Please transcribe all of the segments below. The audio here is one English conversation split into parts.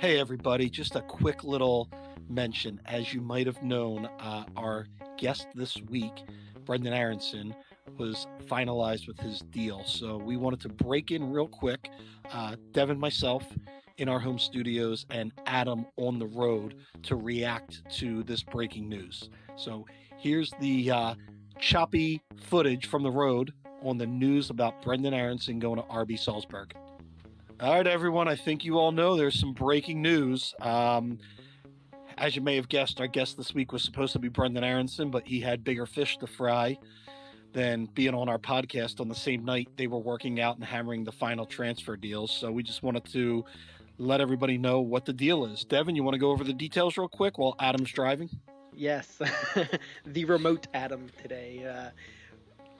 Hey, everybody, just a quick little mention. As you might have known, our guest this week, Brendan Aronson, was finalized with his deal. So we wanted to break in real quick. Devin, myself, in our home studios, and Adam on the road to react to this breaking news. So here's the choppy footage from the road on the news about Brendan Aronson going to RB Salzburg. All right, everyone. I think you all know there's some breaking news. As you may have guessed, our guest this week was supposed to be Brendan Aronson, but he had bigger fish to fry than being on our podcast on the same night they were working out and hammering the final transfer deals. So we just wanted to let everybody know what the deal is. Devin, you want to go over the details real quick while Adam's driving? Yes, the remote Adam today.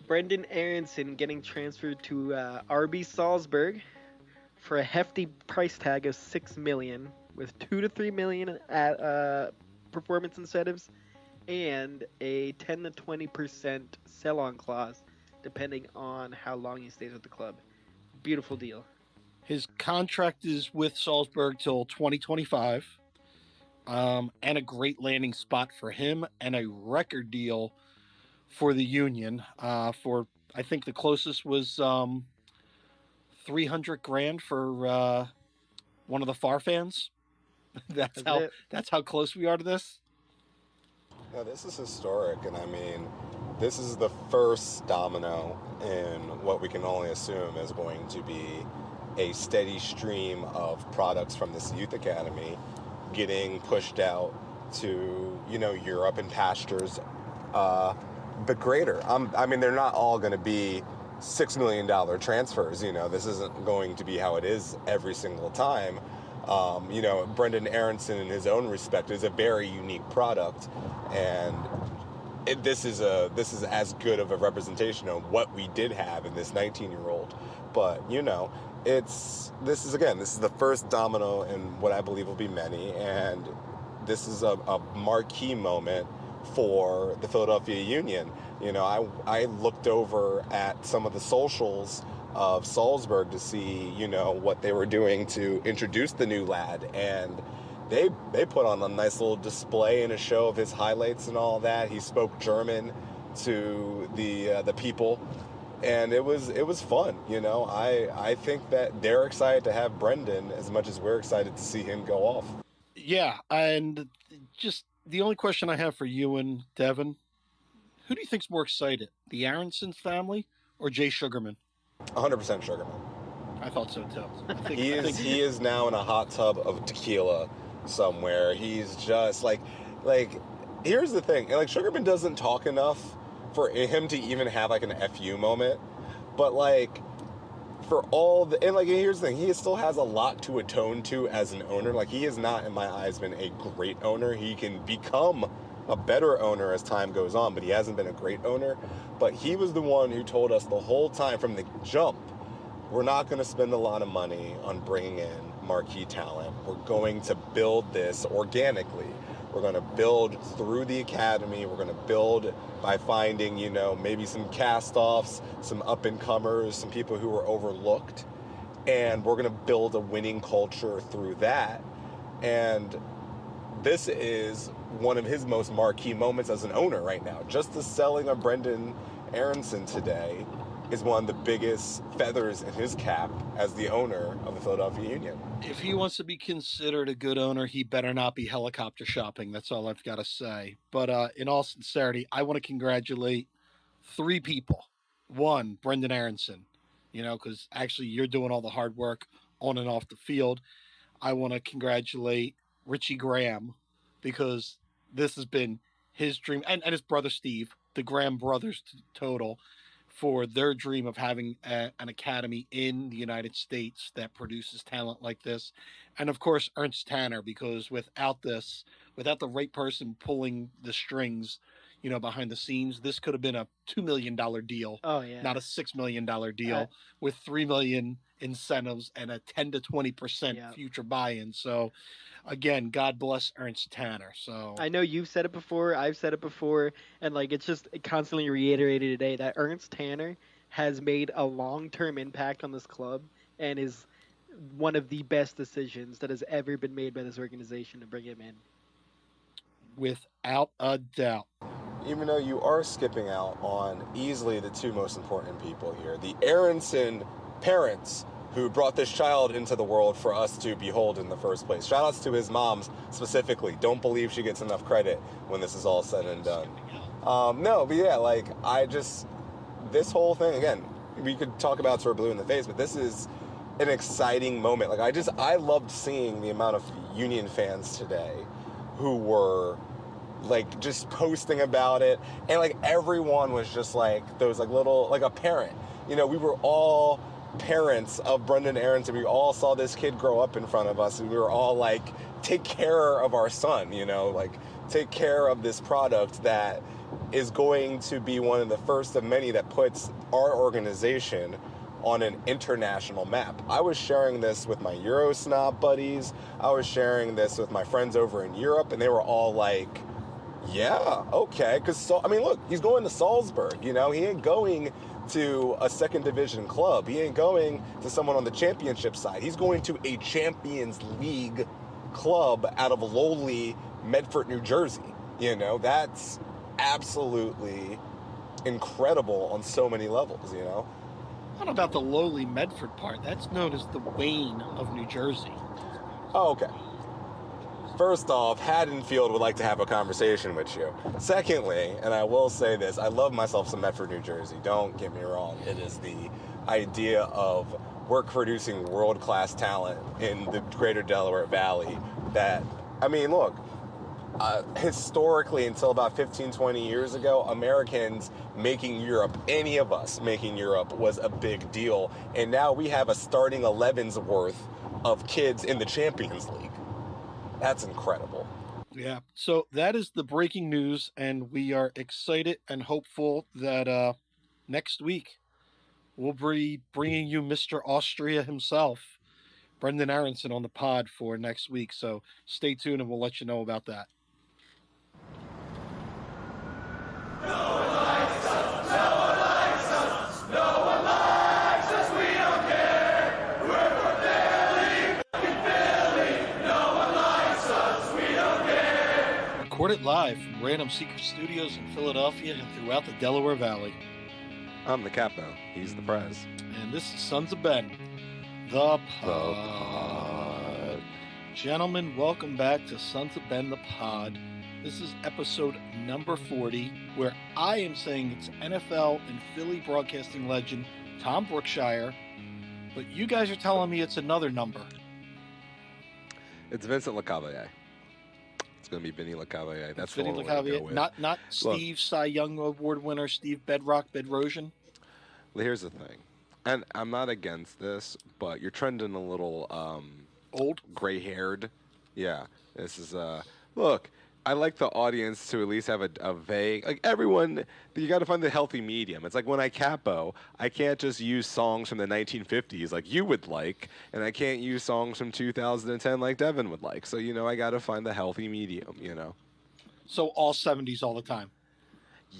Brendan Aronson getting transferred to RB Salzburg for a hefty price tag of $6 million, with 2 to 3 million at performance incentives and a 10 to 20% sell-on clause, depending on how long he stays with the club. Beautiful deal. His contract is with Salzburg till 2025, and a great landing spot for him, and a record deal for the Union. For I think the closest was 300 grand for one of the Far fans. that's That's how it. that's how close we are to this. No, this is historic, and I mean, this is the first domino in what we can only assume is going to be a steady stream of products from this youth academy getting pushed out to, Europe and pastures, but greater. I mean, they're not all going to be $6 million transfers. This isn't going to be how it is every single time. Brendan Aronson, in his own respect, is a very unique product, and this is as good of a representation of what we did have in this 19-year-old. But this is the first domino in what I believe will be many, and this is a marquee moment for the Philadelphia Union. I looked over at some of the socials of Salzburg to see, what they were doing to introduce the new lad, and they put on a nice little display and a show of his highlights and all that. He spoke German to the people, and it was fun. I think that they're excited to have Brendan as much as we're excited to see him go off. Yeah, and just the only question I have for you and Devin, who do you think's more excited, the Aronson family or Jay Sugarman? 100% Sugarman. I thought so too. He is now in a hot tub of tequila somewhere. He's just like here's the thing. Like, Sugarman doesn't talk enough for him to even have like an FU moment. But for all the, and here's the thing, he still has a lot to atone to as an owner. Like, he has not, in my eyes, been a great owner. He can become a better owner as time goes on, but he hasn't been a great owner. But he was the one who told us the whole time from the jump, we're not going to spend a lot of money on bringing in marquee talent. We're going to build this organically. We're going to build through the academy. We're going to build by finding, maybe some cast-offs, some up-and-comers, some people who were overlooked. And we're going to build a winning culture through that. And this is one of his most marquee moments as an owner right now. Just the selling of Brendan Aronson today is one of the biggest feathers in his cap as the owner of the Philadelphia Union. If he wants to be considered a good owner, he better not be helicopter shopping. That's all I've got to say. But in all sincerity, I want to congratulate three people. One, Brendan Aronson, because actually you're doing all the hard work on and off the field. I want to congratulate Richie Graham, because this has been his dream, and his brother Steve, the Graham brothers total, for their dream of having an academy in the United States that produces talent like this. And of course, Ernst Tanner, because without the right person pulling the strings, behind the scenes, this could have been a $2 million deal, Oh yeah. not a $6 million Uh, deal with 3 million incentives and a 10 to 20% yeah. future buy-in. So, again, God bless Ernst Tanner. So, I know you've said it before, I've said it before, and it's just constantly reiterated today that Ernst Tanner has made a long-term impact on this club and is one of the best decisions that has ever been made by this organization to bring him in. Without a doubt. Even though you are skipping out on easily the two most important people here, the Aronson parents who brought this child into the world for us to behold in the first place. Shout outs to his moms specifically. Don't believe she gets enough credit when this is all said and done. No, but yeah, like, this whole thing, again, we could talk about sort of blue in the face, but this is an exciting moment. Like, I loved seeing the amount of Union fans today who were, like, just posting about it, and, like, everyone was just, like, those, like, little, like, a parent. You know, we were all parents of Brendan Aronson. We all saw this kid grow up in front of us, and we were all like, take care of our son, you know, like, take care of this product that is going to be one of the first of many that puts our organization on an international map. I was sharing this with my Eurosnob buddies. I was sharing this with my friends over in Europe, and they were all like, yeah, okay. Because, I mean, look, he's going to Salzburg, you know? He ain't going to a second division club. He ain't going to someone on the championship side. He's going to a Champions League club out of lowly Medford, New Jersey. You know, that's absolutely incredible on so many levels, you know? I don't know about the lowly Medford part. That's known as the Wayne of New Jersey. Oh, okay. First off, Haddonfield would like to have a conversation with you. Secondly, and I will say this, I love myself some Medford, New Jersey. Don't get me wrong. It is the idea of we're producing world-class talent in the greater Delaware Valley that, I mean, look, historically, until about 15, 20 years ago, Americans making Europe, any of us making Europe, was a big deal. And now we have a starting 11's worth of kids in the Champions League. That's incredible. Yeah. So that is the breaking news, and we are excited and hopeful that next week we'll be bringing you Mr. Austria himself, Brendan Aronson, on the pod for next week. So stay tuned, and we'll let you know about that. Recorded live from Random Secret Studios in Philadelphia and throughout the Delaware Valley. I'm the capo. He's the prize. And this is Sons of Ben, the pod. Gentlemen, welcome back to Sons of Ben, the pod. This is episode number 40, where I am saying it's NFL and Philly broadcasting legend Tom Brookshire, but you guys are telling me it's another number. It's Vincent LeCavalier. It's going to be Vinny LeCavalier. That's Vinny what we're going to go with. Not Steve Cy Young Award winner, Steve Bedrosian. Well, here's the thing. And I'm not against this, but you're trending a little Old, gray-haired. Yeah. This is look, I like the audience to at least have a vague, like, everyone, you got to find the healthy medium. It's like when I capo, I can't just use songs from the 1950s like you would like, and I can't use songs from 2010 like Devin would like. So, you know, I got to find the healthy medium, you know. So all 70s all the time.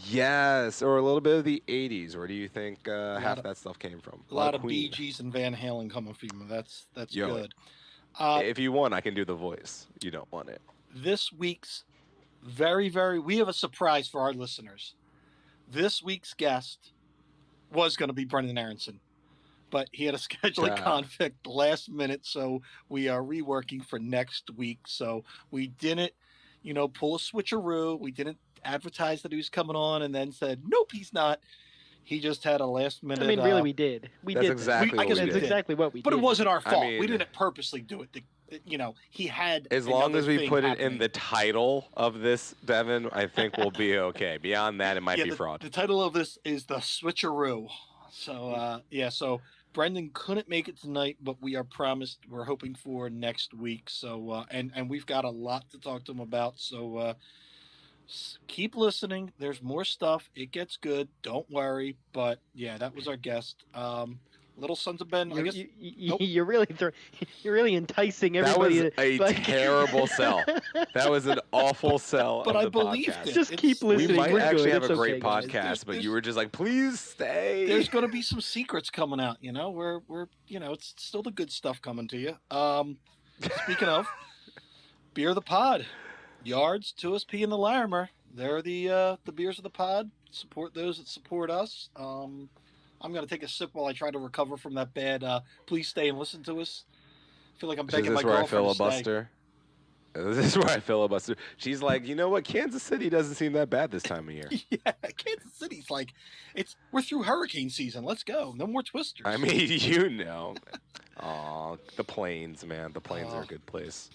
Yes, or a little bit of the 80s. Where do you think half that stuff came from? A lot of Bee Gees and Van Halen coming from you. That's good. If you want, I can do the voice. You don't want it. This week's we have a surprise for our listeners. This week's guest was going to be Brendan Aronson, but he had a scheduling conflict last minute, so we are reworking for next week. So we didn't, pull a switcheroo. We didn't advertise that he was coming on and then said, nope, he's not. He just had a last minute. I mean, really, we did. That's exactly what we did. That's exactly what we did. But it wasn't our fault. We didn't purposely do it. He had. As long as we put it in the title of this, Devin, I think we'll be okay. Beyond that, it might be fraud. The title of this is the Switcharoo. So so Brendan couldn't make it tonight, but we're hoping for next week. So and we've got a lot to talk to him about. So keep listening. There's more stuff. It gets good. Don't worry. But yeah, that was our guest. Little Sons of Ben. I You, guess. you, Nope. you're really you're really enticing That was everybody. a like- terrible sell. That was an awful sell But of I the believed podcast. it. Just keep We listening. might We're actually good. have It's a great okay, guys. podcast, but There's- you were just like, please stay. There's going to be some secrets coming out. We're it's still the good stuff coming to you. Speaking of beer of the pod, Yards, 2SP, and the Larimer. They're the beers of the pod. Support those that support us. I'm gonna take a sip while I try to recover from that bad. Please stay and listen to us. I feel like I'm Is begging my this where I girlfriend to stay. filibuster? Is this where I filibuster? She's like, you know what? Kansas City doesn't seem that bad this time of year. Yeah, Kansas City's like, we're through hurricane season. Let's go. No more twisters. I mean, you know. Aw, the Plains, man. The Plains are a good place.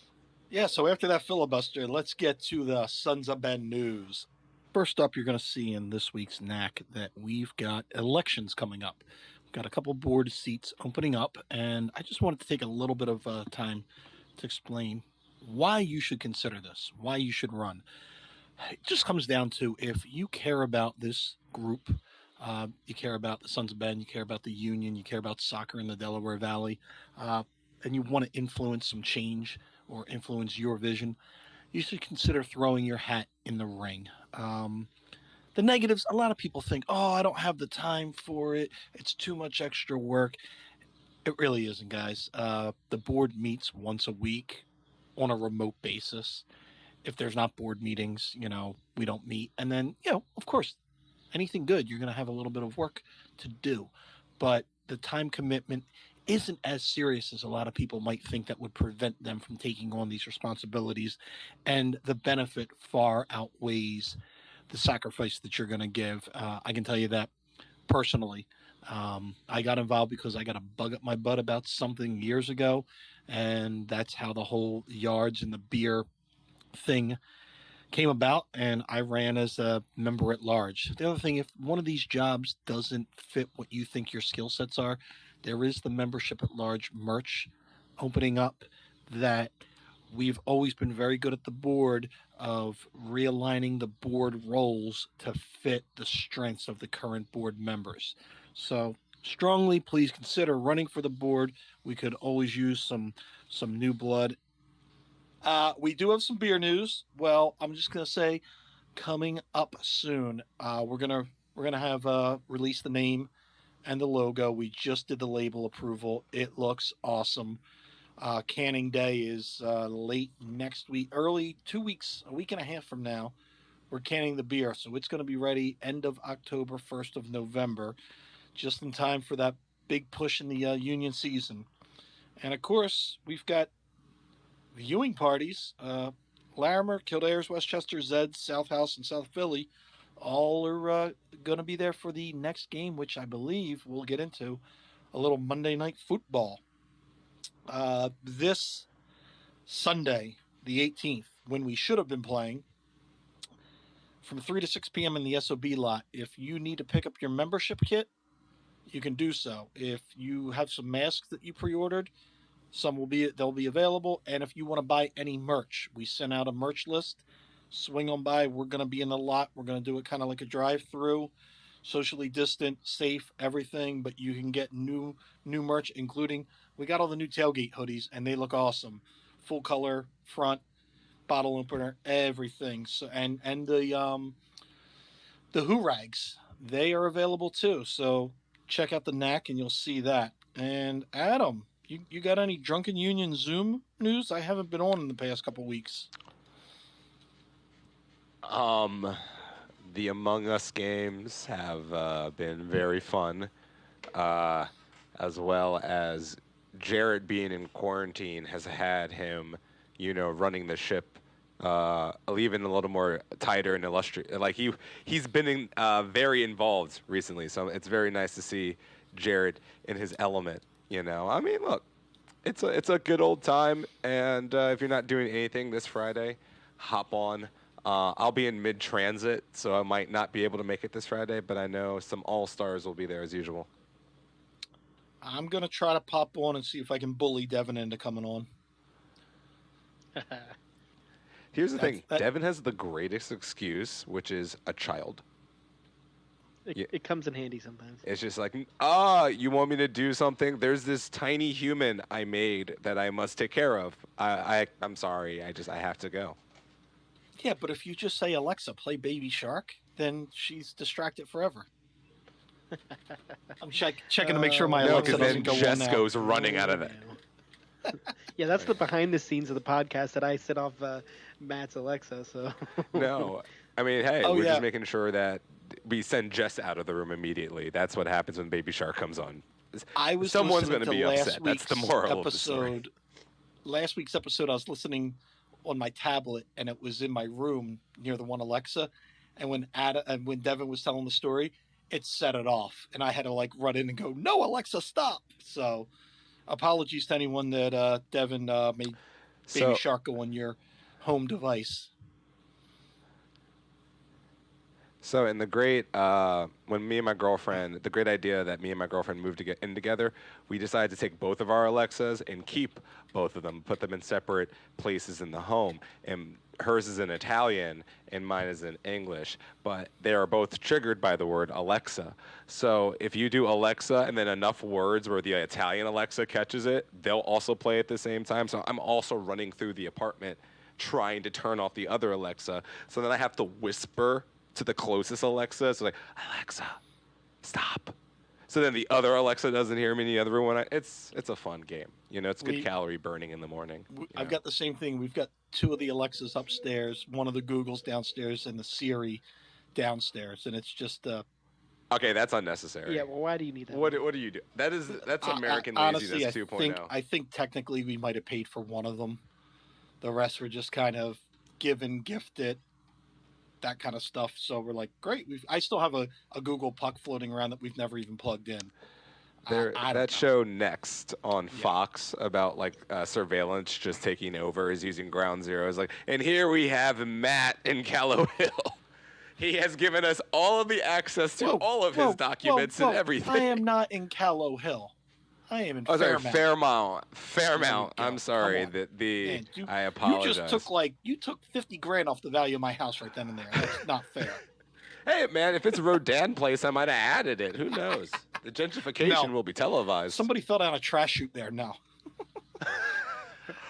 Yeah, so after that filibuster, let's get to the Sons of Ben news. First up, you're going to see in this week's NAC that we've got elections coming up. We've got a couple board seats opening up, and I just wanted to take a little bit of time to explain why you should consider this, why you should run. It just comes down to if you care about this group, you care about the Sons of Ben, you care about the Union, you care about soccer in the Delaware Valley, and you want to influence some change or influence your vision, you should consider throwing your hat in the ring. The negatives, a lot of people think, oh, I don't have the time for it. It's too much extra work. It really isn't, guys. The board meets once a week on a remote basis. If there's not board meetings, we don't meet. And then, of course, anything good, you're going to have a little bit of work to do. But the time commitment isn't as serious as a lot of people might think that would prevent them from taking on these responsibilities. And the benefit far outweighs the sacrifice that you're going to give. I can tell you that personally. I got involved because I got a bug up my butt about something years ago. And that's how the whole yards and the beer thing came about, and I ran as a member at large. The other thing, if one of these jobs doesn't fit what you think your skill sets are, there is the membership at large merch opening up that we've always been very good at the board of realigning the board roles to fit the strengths of the current board members. So strongly please consider running for the board. We could always use some new blood. We do have some beer news. Well, I'm just gonna say, coming up soon. We're gonna have release the name and the logo. We just did the label approval. It looks awesome. Canning day is late next week, early 2 weeks, a week and a half from now. We're canning the beer, so it's going to be ready end of October, 1st of November, just in time for that big push in the union season. And of course, we've got viewing parties. Larimer, Kildare's, Westchester, Zeds, South House, and South Philly all are going to be there for the next game, which I believe we'll get into a little Monday night football. This Sunday, the 18th, when we should have been playing, from 3 to 6 p.m. in the SOB lot. If you need to pick up your membership kit, you can do so. If you have some masks that you pre-ordered, they'll be available. And if you want to buy any merch, we sent out a merch list. Swing on by. We're going to be in the lot. We're going to do it kind of like a drive-through, socially distant, safe, everything. But you can get new merch, including we got all the new tailgate hoodies, and they look awesome. Full color front, bottle opener, everything. So and the Who Rags, they are available too. So check out the NAC and you'll see that. And Adam, you got any Drunken Union Zoom news? I haven't been on in the past couple weeks. The Among Us games have been very fun, as well as Jared being in quarantine has had him, running the ship, even a little more tighter and illustrious. Like he's been very involved recently, so it's very nice to see Jared in his element. I mean, look, it's a good old time, and if you're not doing anything this Friday, hop on. I'll be in mid-transit, so I might not be able to make it this Friday, but I know some all-stars will be there as usual. I'm going to try to pop on and see if I can bully Devin into coming on. Here's the thing. Devin has the greatest excuse, which is a child. It comes in handy sometimes. It's just like, you want me to do something? There's this tiny human I made that I must take care of. I'm sorry. I have to go. Yeah, but if you just say, Alexa, play Baby Shark, then she's distracted forever. I'm checking to make sure my Oh, No, Alexa because doesn't then go on Jess now. goes running out of it. no. Yeah, that's the behind the scenes of the podcast that I set off Matt's Alexa. So No, I mean, hey, Oh, we're yeah. just making sure that we send Jess out of the room immediately. That's what happens when Baby Shark comes on. I was Someone's listening going to to be last upset. That's the week's moral of the story. episode. Last week's episode, I was listening on my tablet, and it was in my room near the one Alexa. And when Devin was telling the story, it set it off, and I had to like run in and go, "No, Alexa, stop!" So, apologies to anyone that Devin made Baby So, Shark go on your home device. So in the great, when me and my girlfriend, the great idea that me and my girlfriend moved to get in together, we decided to take both of our Alexas and keep both of them, put them in separate places in the home. And hers is in Italian and mine is in English, but they are both triggered by the word Alexa. So if you do Alexa and then enough words where the Italian Alexa catches it, they'll also play at the same time. So I'm also running through the apartment trying to turn off the other Alexa. So then I have to whisper to the closest Alexa. It's like, Alexa, stop. So then the other Alexa doesn't hear me in the other one. It's a fun game. You know, it's good calorie burning in the morning. I've got the same thing. We've got two of the Alexas upstairs, one of the Googles downstairs, and the Siri downstairs, and it's just Okay, that's unnecessary. yeah, well, why do you need that? What do you do? That's American honestly, laziness 2.0. I think technically we might have paid for one of them. The rest were just kind of given, gifted, that kind of stuff. So we're like, great. I still have a Google Puck floating around that we've never even plugged in. That show Next on Fox about like surveillance just taking over is using Ground Zero. Is like, and here we have Matt in Callow Hill. He has given us all of the access to all of his documents and everything. I am not in Callow Hill. I am in Fairmount. Sorry, Fairmount. I'm sorry. Man, I apologize. You took 50 grand off the value of my house right then and there. That's not fair. Hey man, if it's a Rodin place, I might have added it. Who knows? The gentrification will be televised. Somebody fell down a trash chute there. No.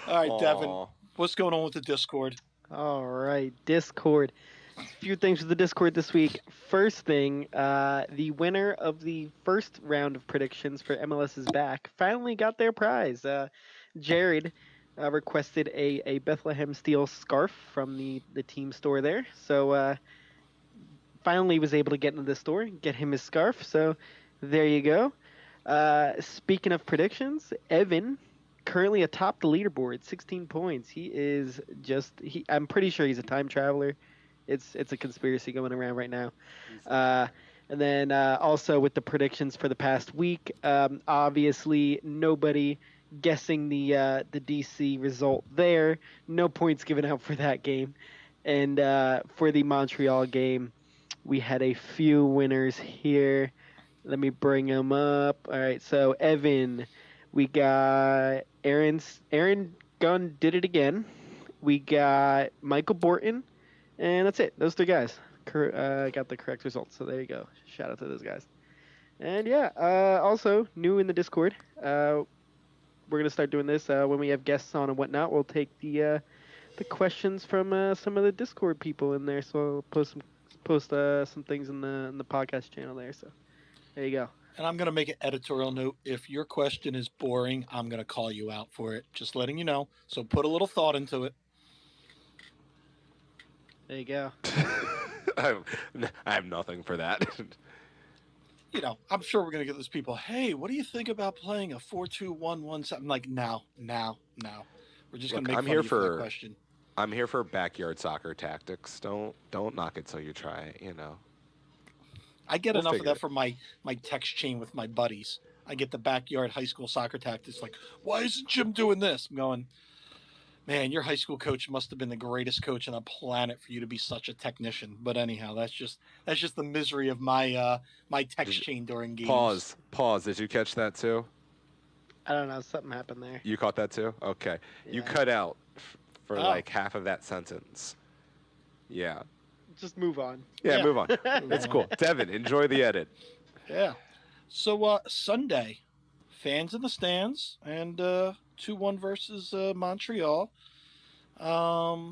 All right, Devin. What's going on with the Discord? All right, Discord. A few things with the Discord this week. First thing, the winner of the first round of predictions for MLS is Back finally got their prize. Jared requested a Bethlehem Steel scarf from the team store there. So finally was able to get into the store and get him his scarf. So there you go. Speaking of predictions, Evan currently atop the leaderboard, 16 points. He is I'm pretty sure he's a time traveler. It's a conspiracy going around right now. And then also with the predictions for the past week, obviously nobody guessing the DC result there. No points given out for that game. And for the Montreal game, we had a few winners here. Let me bring them up. All right, so Evan, we got Aaron Gunn did it again. We got Michael Borton. And that's it. Those three guys got the correct results. So there you go. Shout out to those guys. And yeah, also new in the Discord. We're gonna start doing this when we have guests on and whatnot. We'll take the questions from some of the Discord people in there. So I'll post some things in the podcast channel there. So there you go. And I'm gonna make an editorial note. If your question is boring, I'm gonna call you out for it. Just letting you know. So put a little thought into it. There you go. I have nothing for that. You know, I'm sure we're gonna get those people. Hey, what do you think about playing a 4-2-1-1? I'm like, no. We're just gonna make fun of you for the question. I'm here for backyard soccer tactics. Don't knock it till you try it. You know. I get enough of that from my text chain with my buddies. I get the backyard high school soccer tactics. Like, why isn't Jim doing this? I'm going, man, your high school coach must have been the greatest coach on the planet for you to be such a technician. But anyhow, that's just the misery of my my text chain during games. Pause. Did you catch that too? I don't know. Something happened there. You caught that too? Okay. Yeah. You cut out for like half of that sentence. Yeah. just move on. Yeah, Yeah. move on. Move It's on. cool. Devin, enjoy the edit. Yeah. So Sunday, fans in the stands and 2-1 versus Montreal. I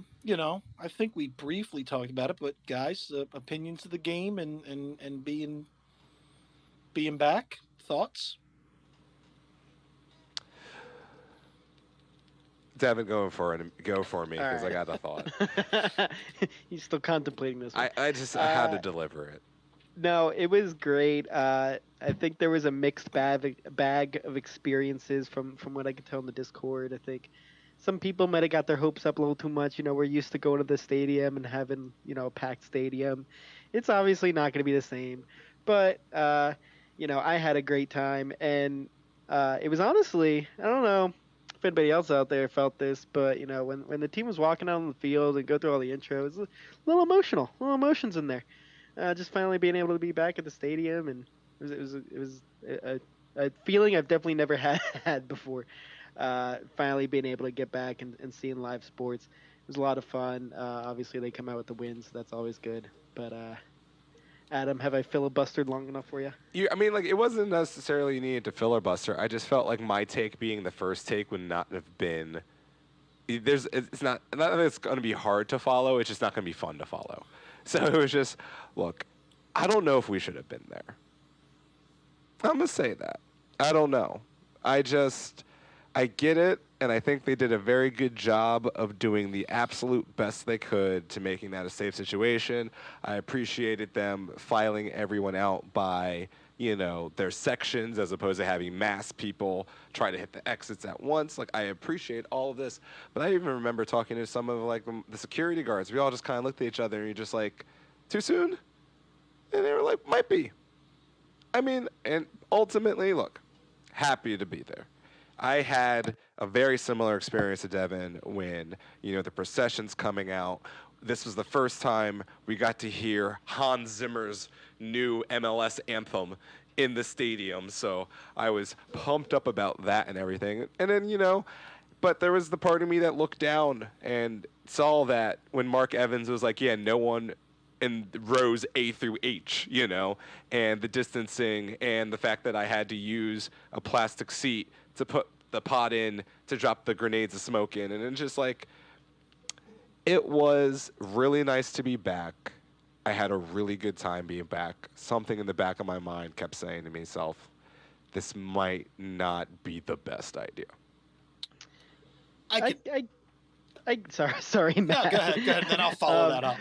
think we briefly talked about it, but guys, opinions of the game and being back, thoughts? Devin, go for me All because I right. got a thought. He's still contemplating this one. I had to deliver it. No, it was great. I think there was a mixed bag of experiences from what I could tell in the Discord. I think some people might have got their hopes up a little too much. We're used to going to the stadium and having a packed stadium. It's obviously not going to be the same, but I had a great time, and it was honestly, I don't know if anybody else out there felt this, but when the team was walking out on the field and go through all the intros, a little emotional, little emotions in there. Just finally being able to be back at the stadium, and it was a feeling I've definitely never had before. Finally being able to get back and seeing live sports, it was a lot of fun. Obviously they come out with the wins, so that's always good. But Adam, have I filibustered long enough for you? I mean, like, it wasn't necessarily needed to filibuster. I just felt like my take being the first take would not have been. It's not that it's going to be hard to follow. It's just not going to be fun to follow. So it was just, look, I don't know if we should have been there. I'm going to say that. I don't know. I get it, and I think they did a very good job of doing the absolute best they could to making that a safe situation. I appreciated them filing everyone out by, their sections as opposed to having mass people try to hit the exits at once. Like, I appreciate all of this, but I even remember talking to some of, like, the security guards. We all just kind of looked at each other, and you're just like, too soon? And they were like, might be. I mean, and ultimately, look, happy to be there. I had a very similar experience to Devin when, the procession's coming out. This was the first time we got to hear Hans Zimmer's new MLS anthem in the stadium. So I was pumped up about that and everything. And then, but there was the part of me that looked down and saw that when Mark Evans was like, yeah, no one in rows A through H, and the distancing and the fact that I had to use a plastic seat to put the pot in to drop the grenades of smoke in. And it's just like, it was really nice to be back. I had a really good time being back. Something in the back of my mind kept saying to myself, this might not be the best idea. Sorry, No, Matt. go ahead, then I'll follow that up.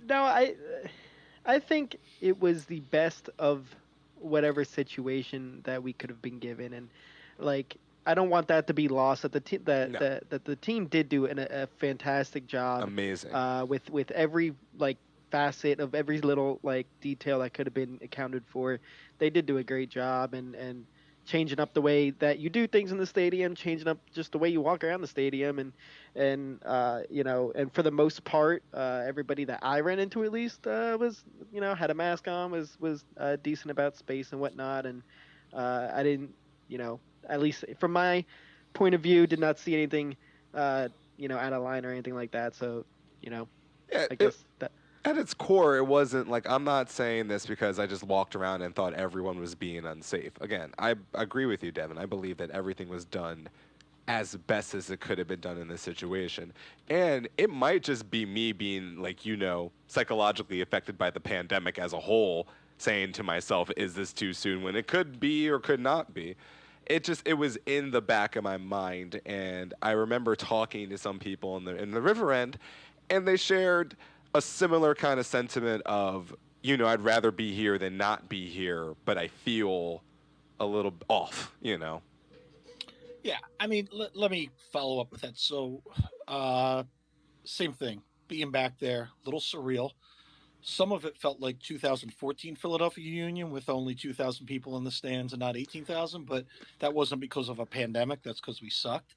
No, I think it was the best of whatever situation that we could have been given, and like I don't want that to be lost. That the team that the team did do a fantastic job. Amazing. With every facet of every little detail that could have been accounted for, they did do a great job, and changing up the way that you do things in the stadium, changing up just the way you walk around the stadium, and and for the most part, everybody that I ran into at least was had a mask on, was decent about space and whatnot, and I didn't at least from my point of view did not see anything out of line or anything like that. So Yeah, I guess that. At its core, it wasn't like, I'm not saying this because I just walked around and thought everyone was being unsafe. Again, I agree with you, Devin. I believe that everything was done as best as it could have been done in this situation. And it might just be me being psychologically affected by the pandemic as a whole, saying to myself, is this too soon, when it could be or could not be. It was in the back of my mind. And I remember talking to some people in the river end, and they shared a similar kind of sentiment of, I'd rather be here than not be here, but I feel a little off, Yeah, I mean, let me follow up with that. So, same thing. Being back there, a little surreal. Some of it felt like 2014 Philadelphia Union with only 2,000 people in the stands and not 18,000, but that wasn't because of a pandemic. That's because we sucked.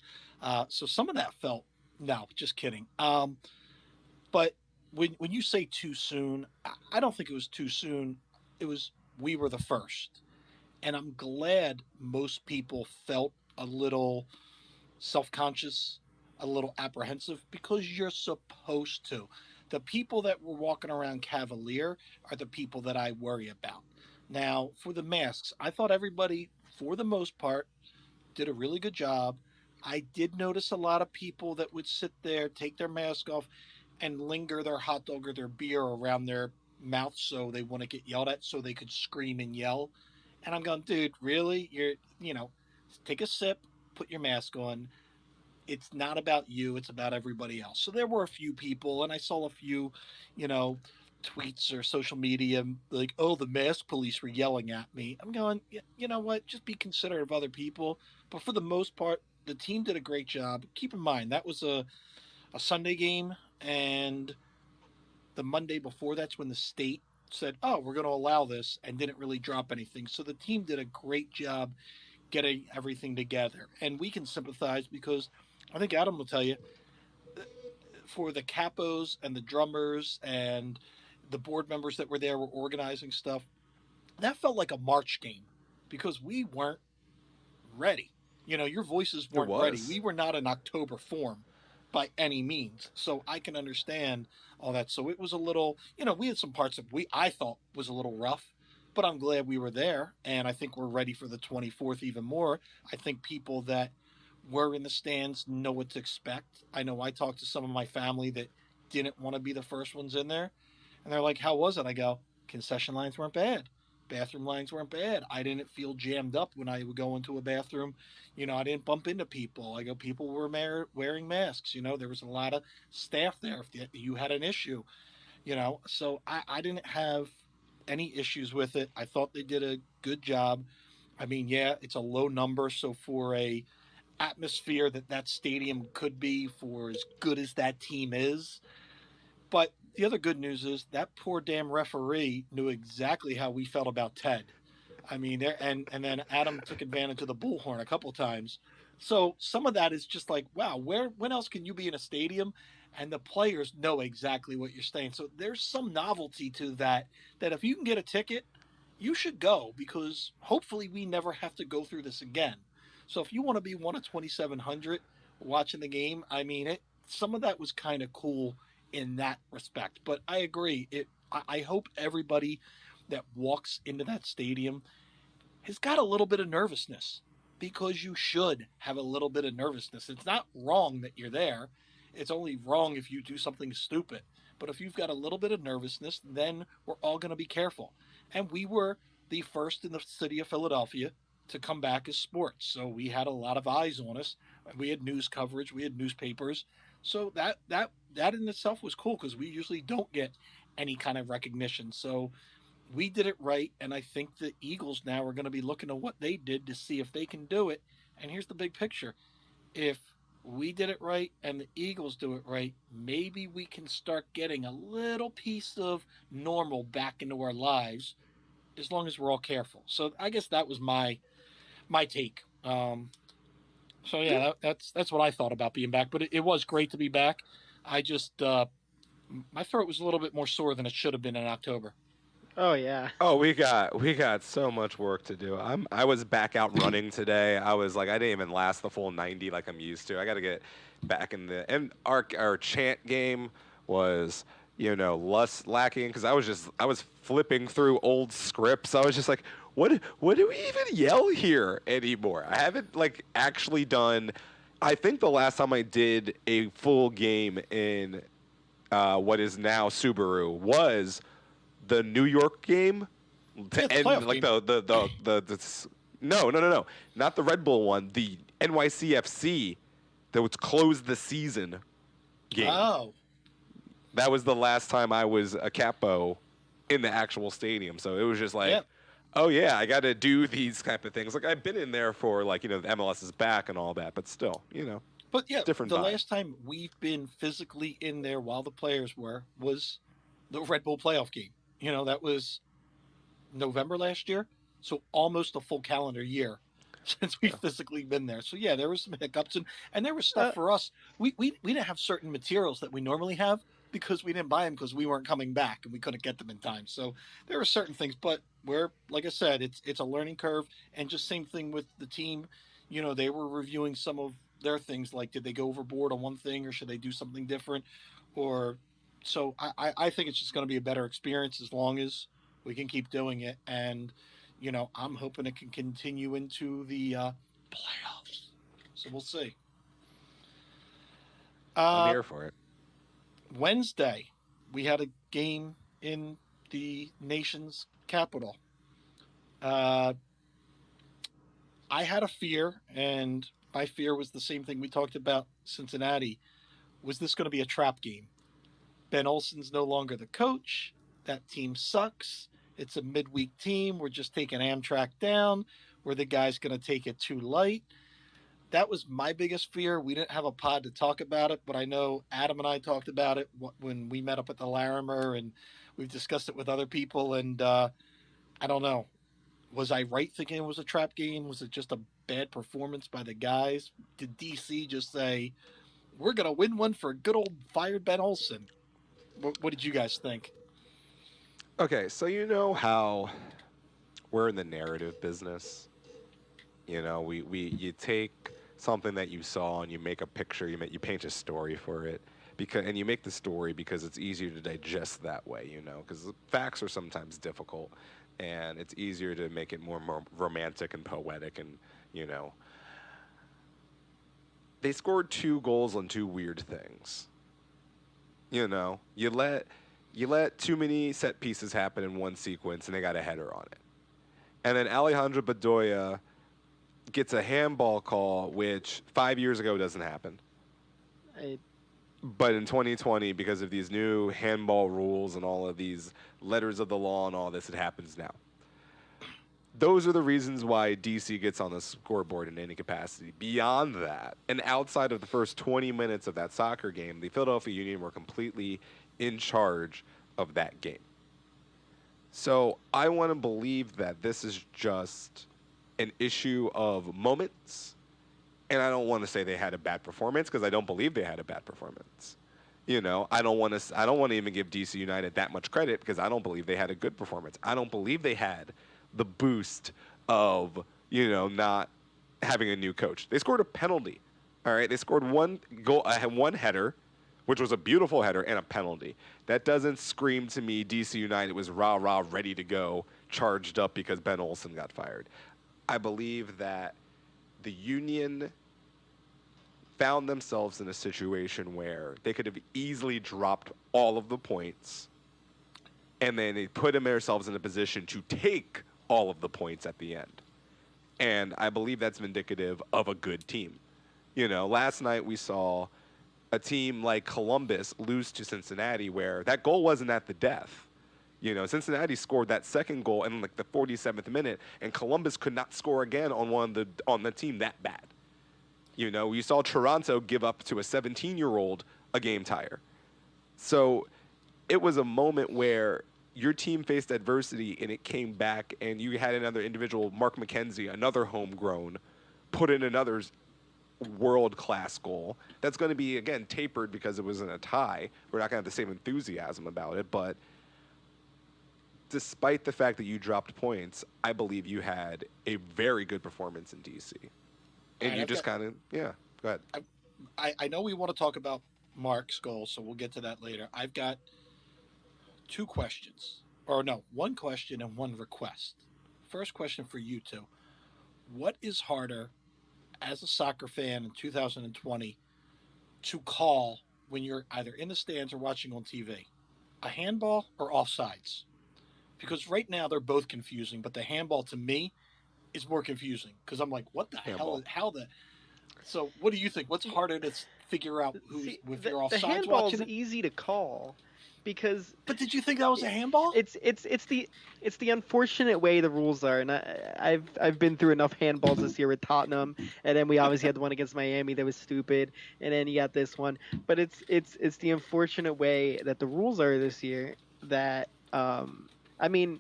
So some of that felt, no, just kidding. But when you say too soon, I don't think it was too soon. It was, we were the first. And I'm glad most people felt a little self conscious, a little apprehensive, because you're supposed to. The people that were walking around cavalier are the people that I worry about. Now, for the masks, I thought everybody, for the most part, did a really good job. I did notice a lot of people that would sit there, take their mask off, and linger their hot dog or their beer around their mouth so they want to get yelled at so they could scream and yell. And I'm going, dude, really? Take a sip, put your mask on. It's not about you, it's about everybody else. So there were a few people, and I saw a few, you know, tweets or social media like, oh, the mask police were yelling at me. I'm going, you know what? Just be considerate of other people. But for the most part, the team did a great job. Keep in mind, that was a Sunday game, and the Monday before that's when the state said, oh, we're going to allow this, and didn't really drop anything. So the team did a great job getting everything together. And we can sympathize because I think Adam will tell you, for the capos and the drummers and the board members that were there were organizing stuff, that felt like a March game because we weren't ready. Your voices It weren't ready. was. We were not in October form by any means. So I can understand all that. So it was a little, we had some parts that I thought was a little rough, but I'm glad we were there. And I think we're ready for the 24th even more. I think people that were in the stands know what to expect. I know I talked to some of my family that didn't want to be the first ones in there. And they're like, how was it? I go, concession lines weren't bad. Bathroom lines weren't bad. I didn't feel jammed up when I would go into a bathroom. I didn't bump into people. I go, people were wearing masks. There was a lot of staff there if you had an issue. So I didn't have any issues with it. I thought they did a good job. I mean, yeah, it's a low number. So for a atmosphere that stadium could be, for as good as that team is, but the other good news is that poor damn referee knew exactly how we felt about Ted. I mean, and then Adam took advantage of the bullhorn a couple times. So some of that is just like, wow, when else can you be in a stadium and the players know exactly what you're saying? So there's some novelty to that. That if you can get a ticket, you should go because hopefully we never have to go through this again. So if you want to be one of 2,700 watching the game, I mean, some of that was kind of cool in that respect. But I agree. I hope everybody that walks into that stadium has got a little bit of nervousness because you should have a little bit of nervousness. It's not wrong that you're there. It's only wrong if you do something stupid. But if you've got a little bit of nervousness, then we're all going to be careful. And we were the first in the city of Philadelphia to come back as sports. So we had a lot of eyes on us. We had news coverage, we had newspapers. So that in itself was cool because we usually don't get any kind of recognition. So we did it right, and I think the Eagles now are going to be looking at what they did to see if they can do it. And here's the big picture: if we did it right and the Eagles do it right, maybe we can start getting a little piece of normal back into our lives, as long as we're all careful. So I guess that was my take. So yeah, that's what I thought about being back. But it was great to be back. I just my throat was a little bit more sore than it should have been in October. Oh yeah. Oh, we got so much work to do. I was back out running today. I was like I didn't even last the full 90 like I'm used to. I got to get back in the and our chant game was less lacking because I was flipping through old scripts. I was just like, what do we even yell here anymore? I haven't like actually done. I think the last time I did a full game in what is now Subaru was the New York game Yeah, to the end playoff like game. no, not the Red Bull one, the NYCFC that was close the season game. Oh, That was the last time I was a capo in the actual stadium. So it was just yeah. like, oh yeah, I got to do these type of things. Like I've been in there for like the MLS is back and all that, but still, But yeah, different the vibe. last time we've been physically in there while the players were was the Red Bull playoff game. That was November last year. So almost a full calendar year since we've Yeah. physically been there. So yeah, there was some hiccups and there was stuff Uh, for us. We didn't have certain materials that we normally have because we didn't buy them because we weren't coming back and we couldn't get them in time. So there were certain things, but we're like I said, it's a learning curve and just same thing with the team. They were reviewing some of their things like did they go overboard on one thing or should they do something different or so I think it's just going to be a better experience as long as we can keep doing it. And, I'm hoping it can continue into the playoffs. So we'll see. I'm Uh, here for it. Wednesday, we had a game in the nation's capital. Uh, I had a fear, and my fear was the same thing we talked about Cincinnati. Was this going to be a trap game? Ben Olsen's no longer the coach. That team sucks. It's a midweek team. We're just taking Amtrak down. Where the guy's going to take it too light. That was my biggest fear. We didn't have a pod to talk about it, but I know Adam and I talked about it when we met up at the Larimer, and we've discussed it with other people. And I don't know. Was I right thinking it was a trap game? Was it just a bad performance by the guys? Did DC just say, we're going to win one for good old fired Ben Olsen? What did you guys think? Okay, so you know how we're in the narrative business. We you take something that you saw and you make a picture, you paint a story for it, and you make the story because it's easier to digest that way, because facts are sometimes difficult, and it's easier to make it more romantic and poetic, and you know they scored 2 goals on 2 weird things. You let too many set pieces happen in one sequence, and they got a header on it. And then Alejandro Bedoya gets a handball call, which 5 years ago doesn't happen. I, But in 2020, because of these new handball rules and all of these letters of the law and all this, it happens now. Those are the reasons why DC gets on the scoreboard in any capacity. Beyond that, and outside of the first 20 minutes of that soccer game, the Philadelphia Union were completely in charge of that game. So I want to believe that this is just an issue of moments. And I don't want to say they had a bad performance because I don't believe they had a bad performance. I don't want to even give DC United that much credit because I don't believe they had a good performance. I don't believe they had the boost of, not having a new coach. They scored a penalty. All right, they scored one goal, one header, which was a beautiful header and a penalty. That doesn't scream to me DC United was rah ready to go, charged up because Ben Olsen got fired. I believe that the Union found themselves in a situation where they could have easily dropped all of the points, and then they put themselves in a position to take all of the points at the end. And I believe that's indicative of a good team. Last night we saw a team like Columbus lose to Cincinnati where that goal wasn't at the death. Cincinnati scored that second goal in like the 47th minute, and Columbus could not score again on the team that bad. You saw Toronto give up to a 17-year-old a game tire. So it was a moment where your team faced adversity and it came back, and you had another individual, Mark McKenzie, another homegrown, put in another world-class goal. That's going to be, again, tapered because it was in a tie. We're not going to have the same enthusiasm about it, but despite the fact that you dropped points, I believe you had a very good performance in DC. And Right, you just kind of, yeah, go ahead. I know we want to talk about Mark's goal, so we'll get to that later. I've got 2 questions, or no, 1 question and 1 request. First question for you two: what is harder as a soccer fan in 2020 to call when you're either in the stands or watching on TV? A handball or offsides? Because right now they're both confusing, but the handball to me is more confusing because I'm like, what the hell? Handball. How the? So, what do you think? What's harder to figure out who's see, if the, you're the offsides handball's watching it? easy to call because But did you think that was a handball? it's the unfortunate way the rules are, and I've been through enough handballs this year with Tottenham, and then we obviously had the one against Miami that was stupid, and then you got this one. But it's the unfortunate way that the rules are this year that I mean,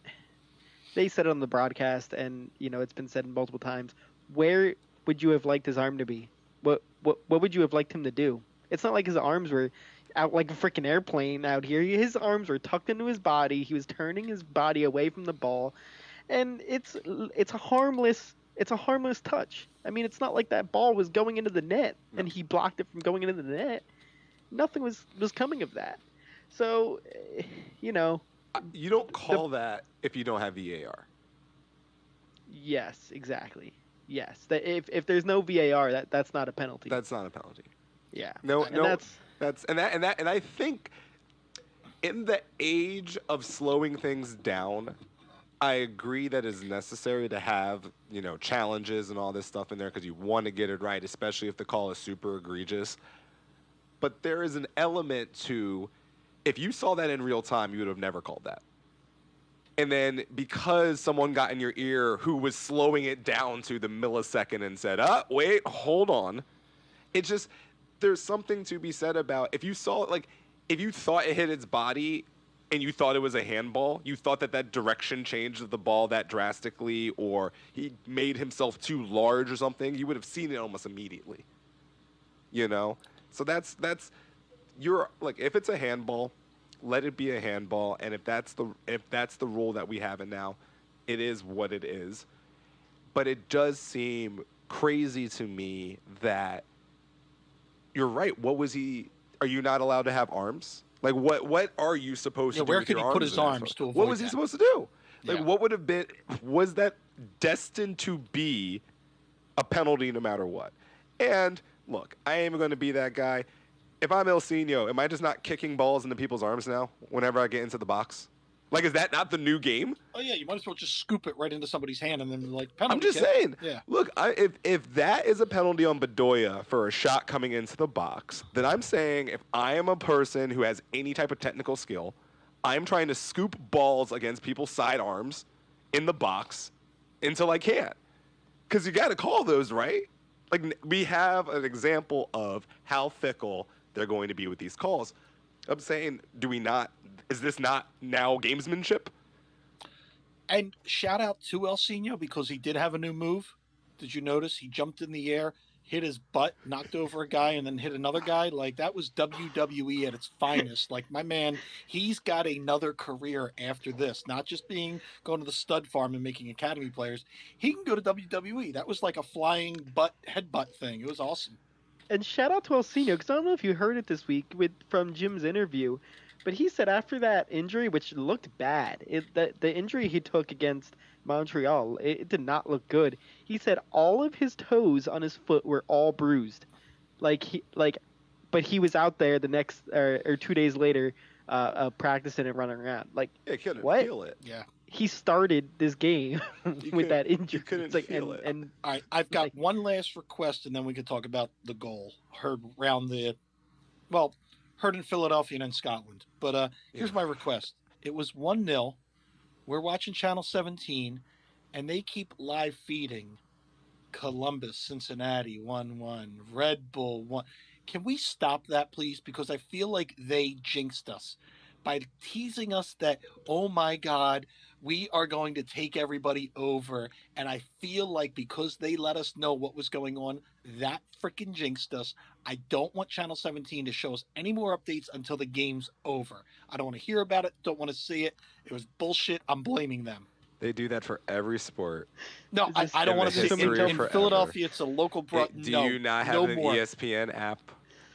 they said it on the broadcast, and it's been said multiple times. Where would you have liked his arm to be? What would you have liked him to do? It's not like his arms were out like a freaking airplane out here. His arms were tucked into his body. He was turning his body away from the ball, and it's a harmless touch. I mean, it's not like that ball was going into the net and he blocked it from going into the net. Nothing was coming of that. So, you know, You don't the call that if you don't have VAR. yes, exactly. Yes, that if there's no VAR, that's not a penalty. That's not a penalty. Yeah, No, and no, that's that's and I think in the age of slowing things down, I agree that it's necessary to have, challenges and all this stuff in there because you want to get it right, especially if the call is super egregious. But there is an element to if you saw that in real time, you would have never called that. And then because someone got in your ear who was slowing it down to the millisecond and said, wait, hold on. It just, there's something to be said about if you saw it, like, if you thought it hit its body and you thought it was a handball, you thought that that direction changed of the ball that drastically, or he made himself too large or something, you would have seen it almost immediately. You know? So you're like, if it's a handball, let it be a handball, and if that's the rule that we have it now, it is what it is. But it does seem crazy to me that you're right. What was he? Are you not allowed to have arms? Like what are you supposed Yeah, to do where with could your he put arms? his in that arms photo? to What avoid was he that? supposed to do? Like Yeah. what would have been? Was that destined to be a penalty no matter what? And look, I ain't even going to be that guy. If I'm El Seno, am I just not kicking balls into people's arms now whenever I get into the box? Like, is that not the new game? Oh yeah, you might as well just scoop it right into somebody's hand and then like I'm penalty just kick. saying. Yeah. Look, if that is a penalty on Bedoya for a shot coming into the box, then I'm saying if I am a person who has any type of technical skill, I'm trying to scoop balls against people's sidearms in the box until I can't. Because you got to call those, right? Like, we have an example of how fickle they're going to be with these calls. I'm saying, do we not? Is this not now gamesmanship? And shout out to El Seno because he did have a new move. Did you notice he jumped in the air, hit his butt, knocked over a guy, and then hit another guy? Like that was WWE at its finest. Like my man, he's got another career after this. Not just being going to the stud farm and making academy players. He can go to WWE. That was like a flying butt headbutt thing. It was awesome. and shout out to Alcino because I don't know if you heard it this week with from Jim's interview, but he said after that injury, which looked bad, the injury he took against Montreal, it did not look good. He said all of his toes on his foot were all bruised, like, but he was out there the next or 2 days later, practicing and running around. Like, Yeah, you couldn't what? feel it. Yeah. He started this game with that injury. You couldn't It's like, feel it. and All right, I've got like, one last request, and then we can talk about the goal heard around the well, heard in Philadelphia and in Scotland. But here's Yeah. my request. It was 1-0. We're watching Channel 17, and they keep live feeding Columbus, Cincinnati 1-1, Red Bull 1. Can we stop that, please? Because I feel like they jinxed us by teasing us that, oh my God, we are going to take everybody over. And I feel like because they let us know what was going on, that freaking jinxed us. I don't want Channel 17 to show us any more updates until the game's over. I don't want to hear about it, don't want to see it. It was bullshit. I'm blaming them. They do that for every sport. No, is this, I don't in want the to see someone in, tell history me? in forever. Philadelphia. It's a local. Do No, you not have no an more. ESPN app?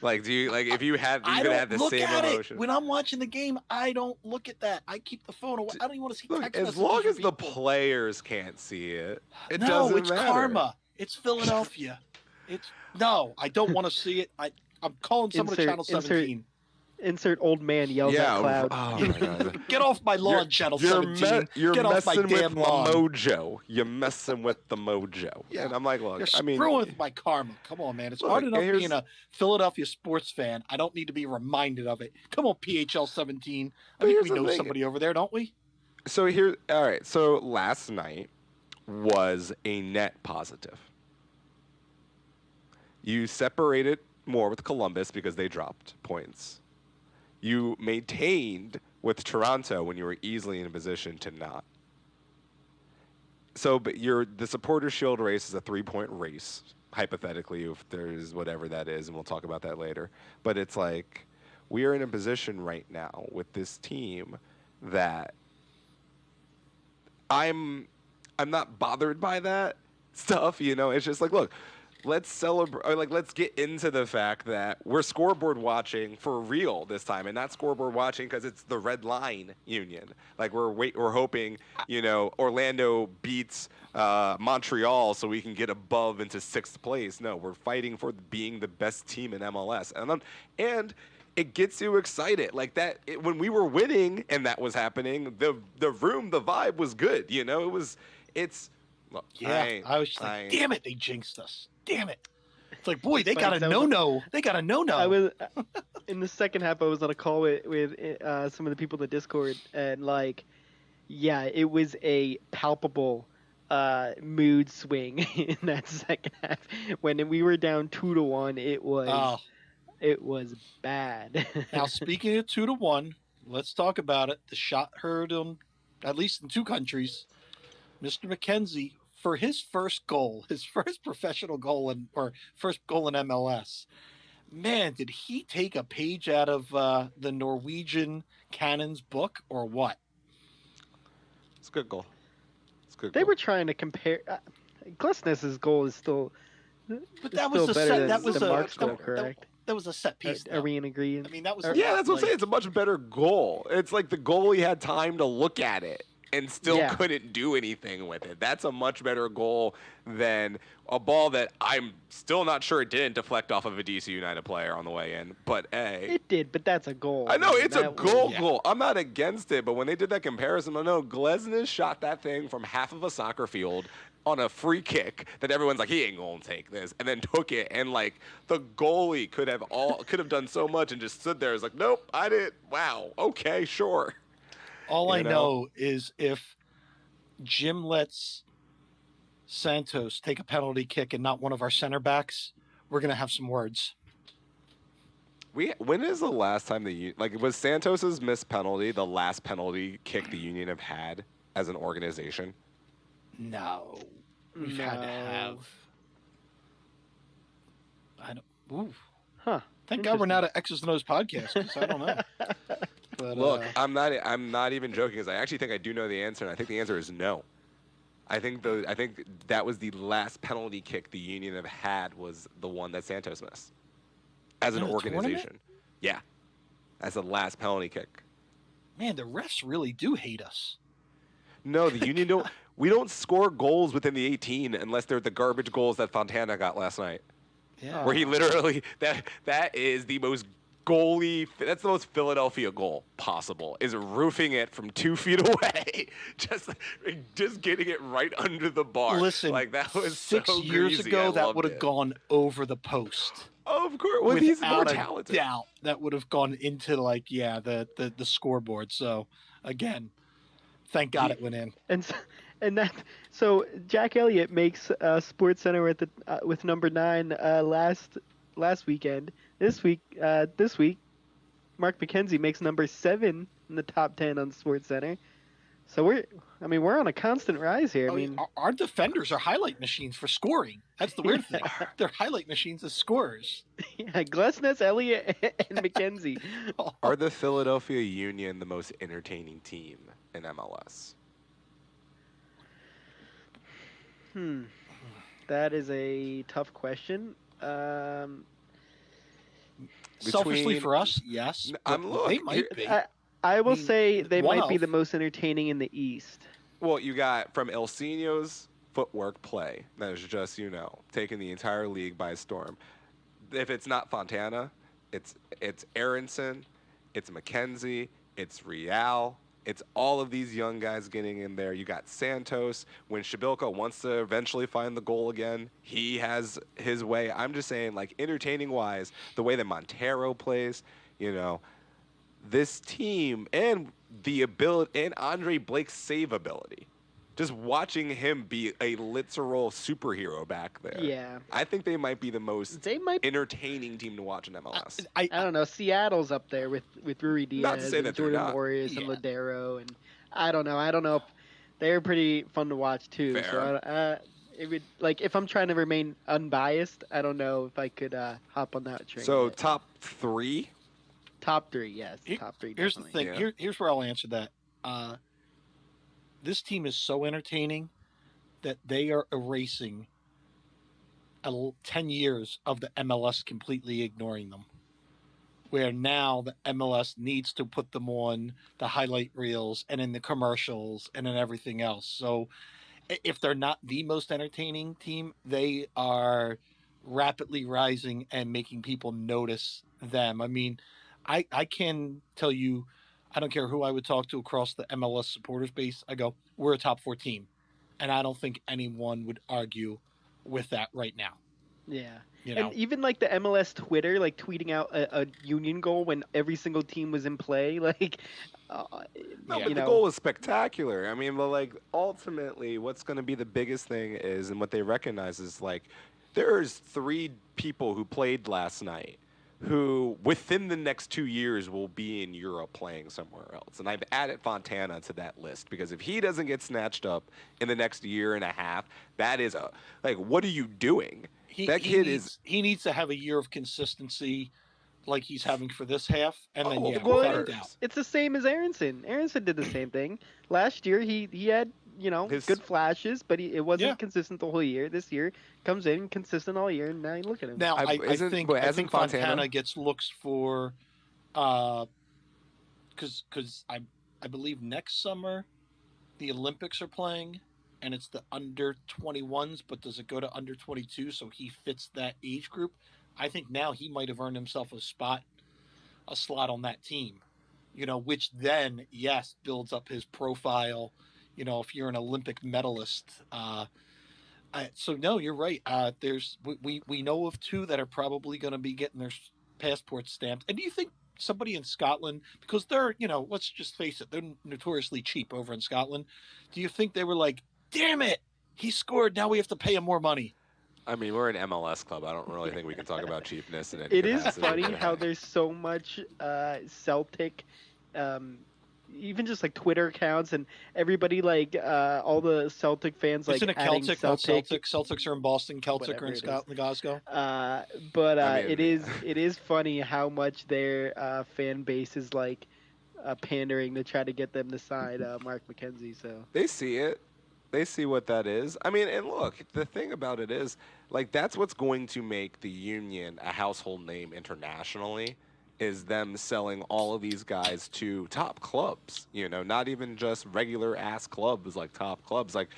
Like, do you like if you had I even don't had the look same at emotion? it when I'm watching the game. I don't look at that. I keep the phone away. I don't even want to see Look, text as messages long from as the people. players can't see it, it No, doesn't it's matter. karma. It's Philadelphia. It's no. I don't want to see it. I'm calling someone to Insert Channel insert 17. insert old man yells at Yeah. cloud. Oh my god. Get off my lawn, Channel 17. You're Get off my messing with damn the lawn. mojo. You're messing with the mojo. Yeah. And I'm like, look, You're I mean, screwing with my karma. Come on, man. It's look, hard and enough here's being a Philadelphia sports fan. I don't need to be reminded of it. Come on, PHL 17. I But think here's we the know thing. somebody over there, don't we? so here. All right. So last night was a net positive. You separated more with Columbus because they dropped points. You maintained with Toronto when you were easily in a position to not. So, but the supporter shield race is a 3-point race, hypothetically, if there's whatever that is, and we'll talk about that later. But it's like we are in a position right now with this team that I'm not bothered by that stuff. It's just like, look, let's celebrate, or like let's get into the fact that we're scoreboard watching for real this time, and not scoreboard watching because it's the red line union. Like we're hoping, Orlando beats Montreal so we can get above into 6th place. No, we're fighting for being the best team in MLS, and it gets you excited like that. When we were winning and that was happening, the vibe was good. It's. Look, Yeah, I was just like, damn it, they jinxed us. Damn it. It's like, boy, It's they funny got a 'cause I was- no-no. They got a no-no. I was in the second half. I was on a call with some of the people in the Discord, and yeah, it was a palpable mood swing in that second half. When we were down 2-1, it was bad. Now, speaking of 2-1, let's talk about it. The shot heard on, at least in 2 countries, Mr. McKenzie, for his first goal, his first professional goal or first goal in MLS. Man, did he take a page out of the Norwegian Cannon's book or what? It's a good goal. They were trying to compare. Glesnes' goal is still. But that was a better set. than That was the a Mark's goal, correct? That was a set piece. Are we in agreement? I mean, that was. Yeah, that's what I'm like, saying. It's a much better goal. It's like the goalie had time to look at it and still couldn't do anything with it. That's a much better goal than a ball that I'm still not sure it didn't deflect off of a DC United player on the way in. But it did. But that's a goal. I know it's a goal. Yeah. Goal. I'm not against it, but when they did that comparison, I know Glesnes shot that thing from half of a soccer field on a free kick that everyone's like, he ain't gonna take this, and then took it, and like the goalie could have done so much and just stood there. It's like, nope, I didn't. Wow, okay, sure. All I know is if Jim lets Santos take a penalty kick and not one of our center backs, we're gonna have some words. When is the last time was Santos's missed penalty the last penalty kick the Union have had as an organization? No, we've had to have. I don't. Ooh. Huh. Thank God we're not an X's and O's podcast, because I don't know. But, Look, I'm not even joking, because I actually think I do know the answer, and I think the answer is no. I think that was the last penalty kick the Union have had was the one that Santos missed as an organization. Tournament? Yeah, as the last penalty kick. Man, the refs really do hate us. No, the Union don't. We don't score goals within the 18 unless they're the garbage goals that Fontana got last night. Yeah. Where he literally that is the most goalie. That's the most Philadelphia goal possible. Is roofing it from 2 feet away, just getting it right under the bar. Listen, like that was 6 so years greasy. ago I that loved would have it. gone over the post. Of course, well, he's more Without a talented. doubt, that would have gone into the scoreboard. So again, thank God it went in. So Jack Elliott makes Sports Center with number 9 last weekend. This week, Mark McKenzie makes number 7 in the top 10 on Sports Center. So we're on a constant rise here. I mean, our defenders are highlight machines for scoring. That's the weird thing. They're highlight machines as scorers. yeah, Glesnes, Elliott, and McKenzie. Are the Philadelphia Union the most entertaining team in MLS? That is a tough question. Selfishly for us, yes. They might be. I will say they one might be of- the most entertaining in the East. Well, you got from Elsinio's footwork play that is just, taking the entire league by storm. If it's not Fontana, it's Aronson, it's McKenzie, it's Real, it's all of these young guys getting in there. You got Santos. When Shabilka wants to eventually find the goal again, he has his way. I'm just saying, like, entertaining-wise, the way that Montero plays, this team and the ability and Andre Blake's save ability. Just watching him be a literal superhero back there. Yeah. I think they might be the most entertaining team to watch in MLS. I don't know. Seattle's up there with Rui Diaz Not to say and that they're Jordan not. Morris Yeah. and Ladero, and I don't know. I don't know if they're pretty fun to watch too. Fair. So it would, like, if I'm trying to remain unbiased, I don't know if I could hop on that train. So but top 3. top 3, yes, top 3. Here's the Definitely. thing. Yeah. Here's where I'll answer that. This team is so entertaining that they are erasing 10 years of the MLS completely ignoring them, where now the MLS needs to put them on the highlight reels and in the commercials and in everything else. So if they're not the most entertaining team, they are rapidly rising and making people notice them. I mean, I can tell you, I don't care who I would talk to across the MLS supporters base. I go, we're a top four team, and I don't think anyone would argue with that right now. Yeah. You And know, even like the MLS Twitter, like tweeting out a union goal when every single team was in play, like, uh, No, yeah, you but the know, goal is spectacular. I mean, but like ultimately, what's going to be the biggest thing is, and what they recognize is like, there's three people who played last night who within the next 2 years will be in Europe playing somewhere else. And I've added Fontana to that list because if he doesn't get snatched up in the next year and a half, that is a like, what are you doing? he That he kid is needs he needs to have a year of consistency like he's having for this half, and then oh, of yeah, well, without a it, doubt. course. it's the same as Aronson. Aronson did the same thing last year. He had His good flashes, but it Yeah. wasn't consistent the whole year. This year comes in consistent all year, and now you look at him. Now I I isn't think but I hasn't think Fontana Fontana. gets looks for uh because I believe next summer the Olympics are playing and it's the under 21s, but does it go to under 22 so he fits that age group? I think now he might have earned himself a slot on that team. Which then yes builds up his profile. If you're an Olympic medalist, so no, you're right. There's we know of two that are probably going to be getting their passports stamped. And do you think somebody in Scotland, because they're let's just face it, they're notoriously cheap over in Scotland. Do you think they were like, damn it, he scored, now we have to pay him more money? I mean, we're an MLS club. I don't really think we can talk about cheapness in any It is capacity, funny but how hey. there's so much Celtic, um, even just like Twitter accounts and everybody like all the Celtic fans Isn't like it adding Celtic, not Celtic, Celtic? Celtics are in Boston, Celtic are whatever in it is. Scotland, Glasgow. But I it mean, is it is funny how much their fan base is like pandering to try to get them to sign Mark McKenzie. So they see it. They see what that is. I mean, and look, the thing about it is, like, that's what's going to make the Union a household name internationally, is them selling all of these guys to top clubs. Not even just regular ass clubs, like top clubs. Like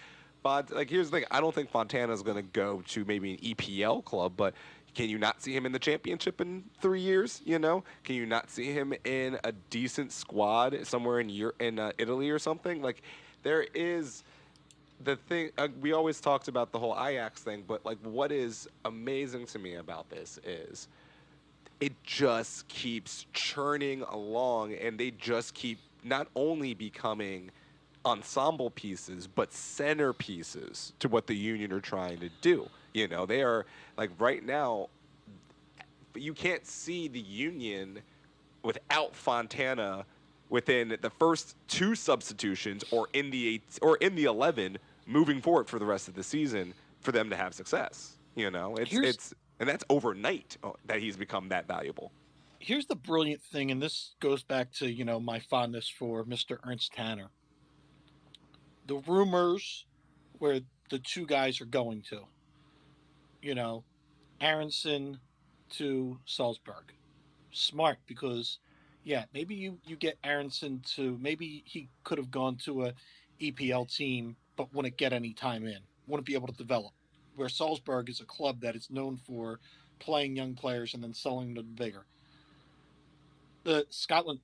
here's the thing: I don't think Fontana's going to go to maybe an EPL club, but can you not see him in the championship in 3 years? Can you not see him in a decent squad somewhere in Italy or something? Like, there is the thing. We always talked about the whole Ajax thing, but like, what is amazing to me about this is it just keeps churning along, and they just keep not only becoming ensemble pieces but centerpieces to what the Union are trying to do. They are like right now. You can't see the Union without Fontana within the first two substitutions or in the 11 moving forward for the rest of the season for them to have success. Here's It's and that's overnight that he's become that valuable. here's the brilliant thing, and this goes back to my fondness for Mr. Ernst Tanner. The rumors where the two guys are going to, you know, Aronson to Salzburg. Smart, because yeah, maybe you get Aronson to, maybe he could have gone to a EPL team but wouldn't get any time in, wouldn't be able to develop. Where Salzburg is a club that is known for playing young players and then selling them bigger. The Scotland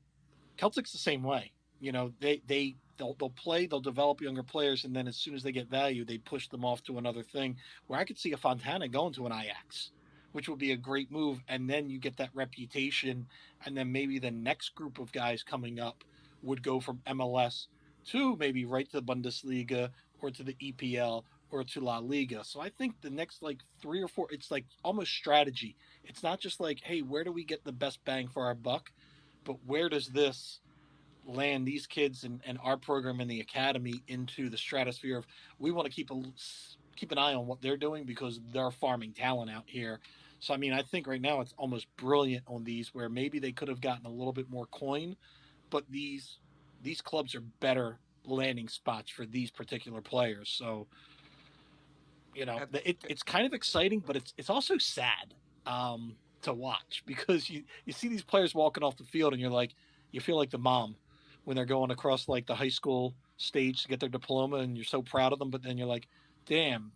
Celtic's the same way. They'll play, they'll develop younger players, and then as soon as they get value, they push them off to another thing. Where I could see a Fontana going to an Ajax, which would be a great move, and then you get that reputation, and then maybe the next group of guys coming up would go from MLS to maybe right to the Bundesliga or to the EPL or to La Liga. So I think the next like three or four, it's like almost strategy. It's not just like, hey, where do we get the best bang for our buck? But where does this land these kids and our program in the academy into the stratosphere of, we want to keep an eye on what they're doing because they're farming talent out here. So I mean, I think right now it's almost brilliant on these, where maybe they could have gotten a little bit more coin, but these clubs are better landing spots for these particular players. So You know, At, it's kind of exciting, but it's also sad to watch because you see these players walking off the field, and you feel like the mom when they're going across like the high school stage to get their diploma, and you're so proud of them, but then you're like, damn,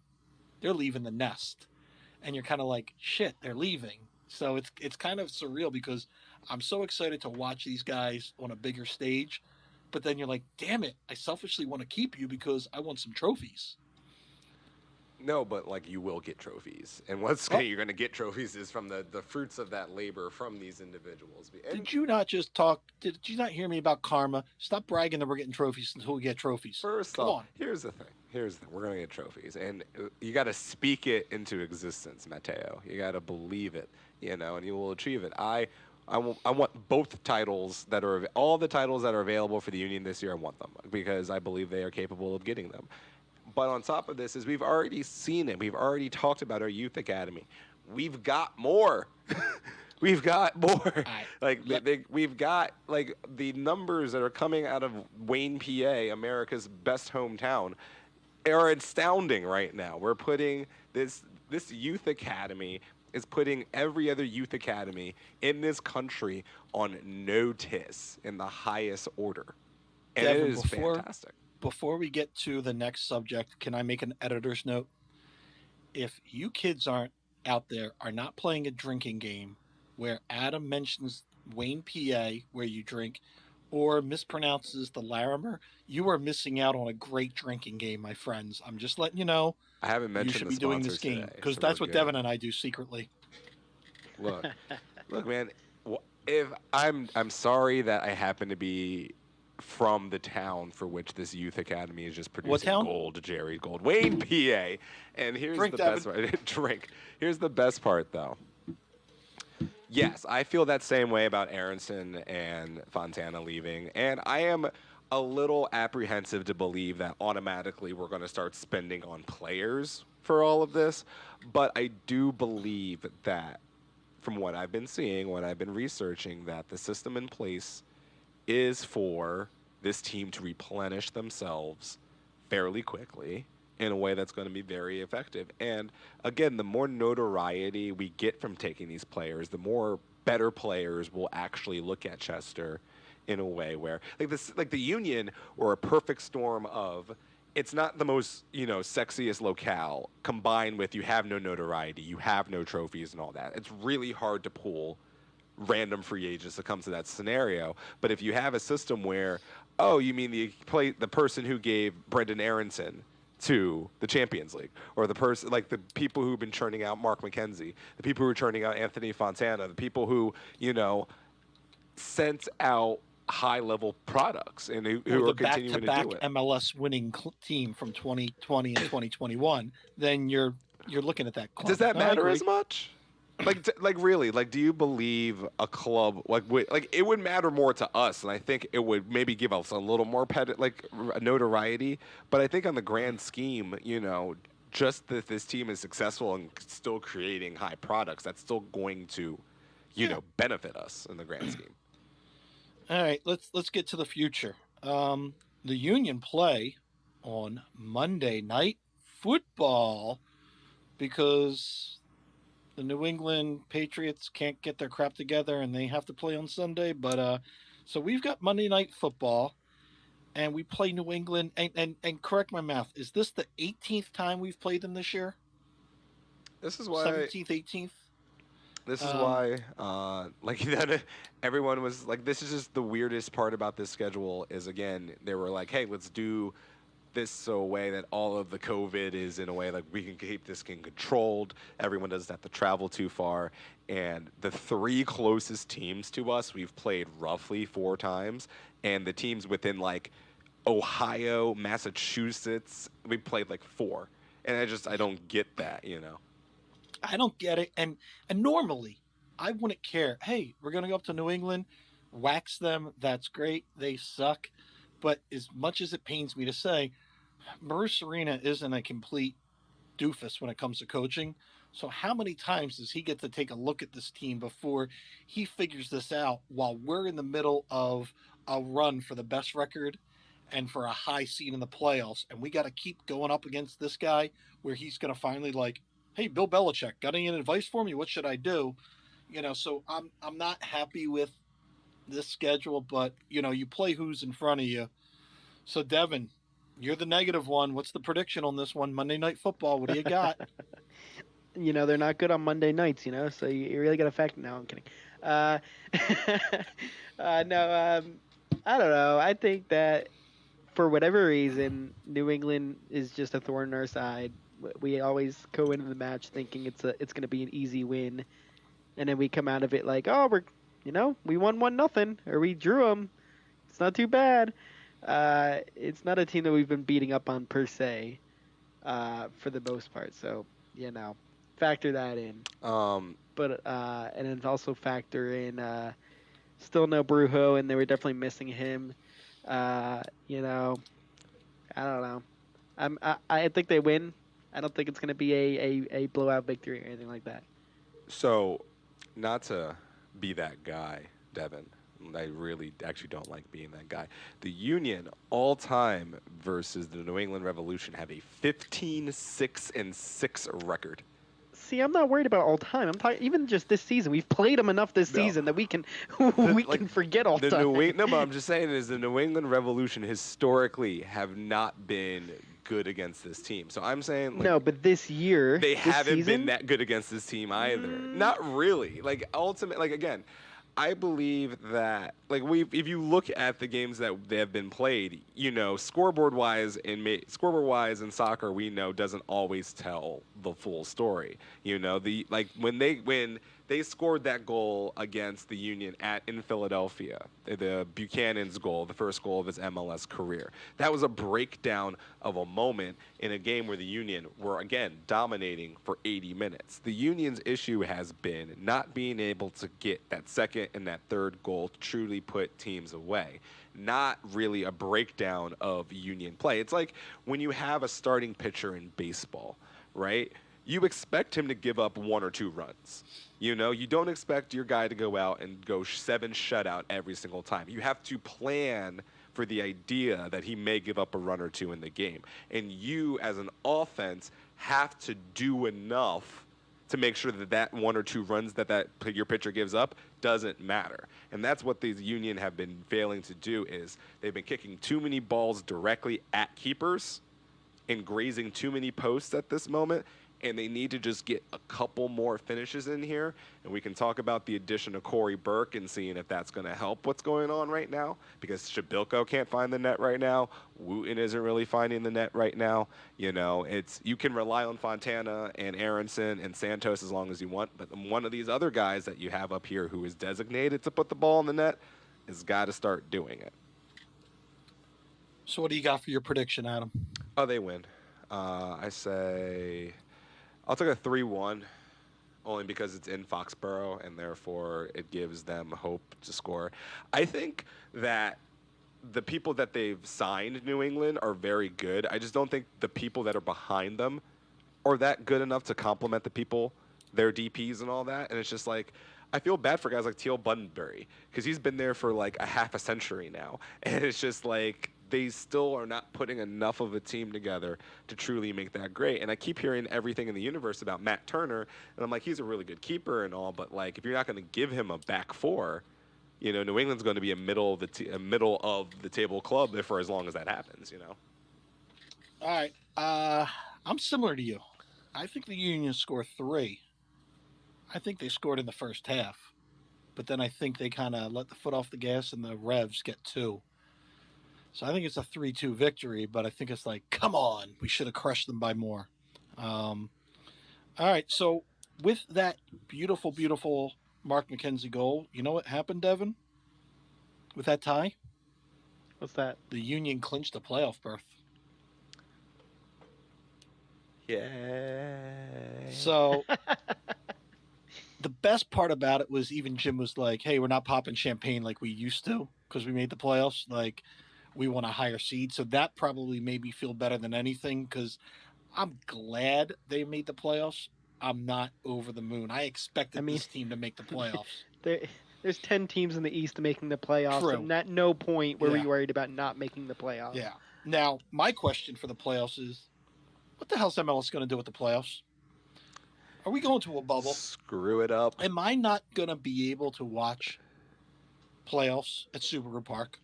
they're leaving the nest, and you're kind of like, shit, they're leaving. So it's kind of surreal because I'm so excited to watch these guys on a bigger stage, but then you're like, damn it, I selfishly want to keep you because I want some trophies. No, but like you will get trophies, and what's Oh, you're gonna get trophies is from the fruits of that labor from these individuals. And did you not just talk? Did you not hear me about karma? Stop bragging that we're getting trophies until we get trophies. first Come off, on. here's the thing. We're gonna get trophies, and you got to speak it into existence, Mateo. You got to believe it, and you will achieve it. I want both titles that are all the titles that are available for the Union this year. I want them because I believe they are capable of getting them. But on top of this, is we've already seen it. We've already talked about our youth academy. We've got more. We've got more. I Like let we've got like the numbers that are coming out of Wayne, PA, America's best hometown, are astounding right now. We're putting this youth academy is putting every other youth academy in this country on notice in the highest order, and it Devin, is fantastic. before we get to the next subject, can I make an editor's note? If you kids are not playing a drinking game where Adam mentions Wayne, PA, where you drink, or mispronounces the Larimer, you are missing out on a great drinking game, my friends. I'm just letting you know I haven't you mentioned should the be doing this sponsors game today, because so we're that's what good. Devin and I do secretly. Look, look, man. If I'm sorry that I happen to be from the town for which this youth academy is just What producing town? gold, Jerry Gold, Wayne, PA. And here's Drink, the best Devin. part. Drink. Here's the best part, though. Yes, I feel that same way about Aronson and Fontana leaving, and I am a little apprehensive to believe that automatically we're going to start spending on players for all of this. But I do believe that, from what I've been seeing, what I've been researching, that the system in place is for this team to replenish themselves fairly quickly in a way that's going to be very effective. And again, the more notoriety we get from taking these players, the more better players will actually look at Chester in a way where like the Union or a perfect storm of it's not the most, sexiest locale combined with you have no notoriety, you have no trophies and all that. It's really hard to pull random free agents that come to that scenario. But if you have a system where, oh, you mean the person who gave Brendan Aronson to the Champions League, or the person like the people who've been churning out Mark McKenzie, the people who are churning out Anthony Fontana, the people who sent out high level products and Or who the are continuing to do back-to-back it. MLS winning team from 2020 and 2021, then you're looking at that Does club. that No, I matter agree. as much? Like really, like do you believe a club like it would matter more to us, and I think it would maybe give us a little more notoriety. But I think on the grand scheme, just that this team is successful and still creating high products, that's still going to, Yeah. benefit us in the grand scheme. All right, let's get to the future. The Union play on Monday night football because the New England Patriots can't get their crap together and they have to play on Sunday. But so we've got Monday night football and we play New England. And correct my math. Is this the 18th time we've played them this year? This is why 17th, 18th. This is Um, why, like that, everyone was like, "This is just the weirdest part about this schedule." Is again, they were like, "Hey, let's do this so a way that all of the COVID is in a way like we can keep this thing controlled. Everyone doesn't have to travel too far." And the three closest teams to us, we've played roughly 4 times, and the teams within like Ohio, Massachusetts, we played like 4. And I don't get that. I don't get it. And normally, I wouldn't care. Hey, we're gonna go up to New England, wax them. That's great. They suck. But as much as it pains me to say, Bruce Arena isn't a complete doofus when it comes to coaching. So how many times does he get to take a look at this team before he figures this out while we're in the middle of a run for the best record? and for a high seed in the playoffs, and we got to keep going up against this guy where he's going to finally like, hey, Bill Belichick, got any advice for me? What should I do? So I'm not happy with this schedule, but you play who's in front of you. So Devin, you're the negative one. What's the prediction on this one? Monday Night Football. What do you got? They're not good on Monday nights, so you really got to factor. No, I'm kidding. Uh, no, I don't know. I think that for whatever reason, New England is just a thorn in our side. We always go into the match thinking it's going to be an easy win, and then we come out of it like, oh, we won 1-0, or we drew them. It's not too bad. It's not a team that we've been beating up on per se, for the most part. So factor that in. But and then also factor in still no Brujo, and they were definitely missing him. I don't know. I think they win. I don't think it's going to be a blowout victory or anything like that. So, not to be that guy, Devin. I really actually don't like being that guy. The Union all time versus the New England Revolution have a 15-6-6 record. See, I'm not worried about all time. I'm talking even just this season. We've played them enough this season that we can can forget all time. No, but I'm just saying is the New England Revolution historically have not been good against this team. So I'm saying no, but this year they haven't season? been that good against this team either. Not really. Again, I believe that if you look at the games that they have been played, scoreboard wise in soccer, we know doesn't always tell the full story. When they scored that goal against the Union in Philadelphia, the Buchanan's goal, the first goal of his MLS career. That was a breakdown of a moment in a game where the Union were, again, dominating for 80 minutes. The Union's issue has been not being able to get that second and that third goal to truly put teams away. Not really a breakdown of Union play. It's like when you have a starting pitcher in baseball, right? You expect him to give up 1 or 2 runs. You don't expect your guy to go out and go 7 shutout every single time. You have to plan for the idea that he may give up a run or 2 in the game. And you, as an offense, have to do enough to make sure that 1 or 2 runs that your pitcher gives up doesn't matter. And that's what these Union have been failing to do is they've been kicking too many balls directly at keepers and grazing too many posts at this moment. And they need to just get a couple more finishes in here. And we can talk about the addition of Corey Burke and seeing if that's going to help what's going on right now. Because Shabilko can't find the net right now. Wooten isn't really finding the net right now. You can rely on Fontana and Aronson and Santos as long as you want. But one of these other guys that you have up here who is designated to put the ball in the net has got to start doing it. So what do you got for your prediction, Adam? Oh, they win. I say... I'll take a 3-1, only because it's in Foxborough, and therefore it gives them hope to score. I think that the people that they've signed, New England, are very good. I just don't think the people that are behind them are that good enough to complement the people, their DPs and all that. And it's just like, I feel bad for guys like Teal Bunbury, because he's been there for like a half a century now. And it's just like, they still are not putting enough of a team together to truly make that great. And I keep hearing everything in the universe about Matt Turner, and I'm like, he's a really good keeper and all, but like, if you're not going to give him a back four, New England's going to be a middle of the table club for as long as that happens. All right, I'm similar to you. I think the Union score 3. I think they scored in the first half, but then I think they kind of let the foot off the gas and the Revs get 2. So I think it's a 3-2 victory, but I think it's like, come on, we should have crushed them by more. All right, so with that beautiful, beautiful Mark McKenzie goal, you know what happened, Devin? With that tie? What's that? The Union clinched a playoff berth. Yeah. So the best part about it was even Jim was like, hey, we're not popping champagne like we used to because we made the playoffs. Like, we want a higher seed. So that probably made me feel better than anything because I'm glad they made the playoffs. I'm not over the moon. I expected this team to make the playoffs. They're There's 10 teams in the East making the playoffs, True. and at no point were we Yeah. worried about not making the playoffs. Yeah. Now, my question for the playoffs is, what the hell's MLS going to do with the playoffs? Are we going to a bubble? Screw it up. Am I not going to be able to watch playoffs at Subaru Park?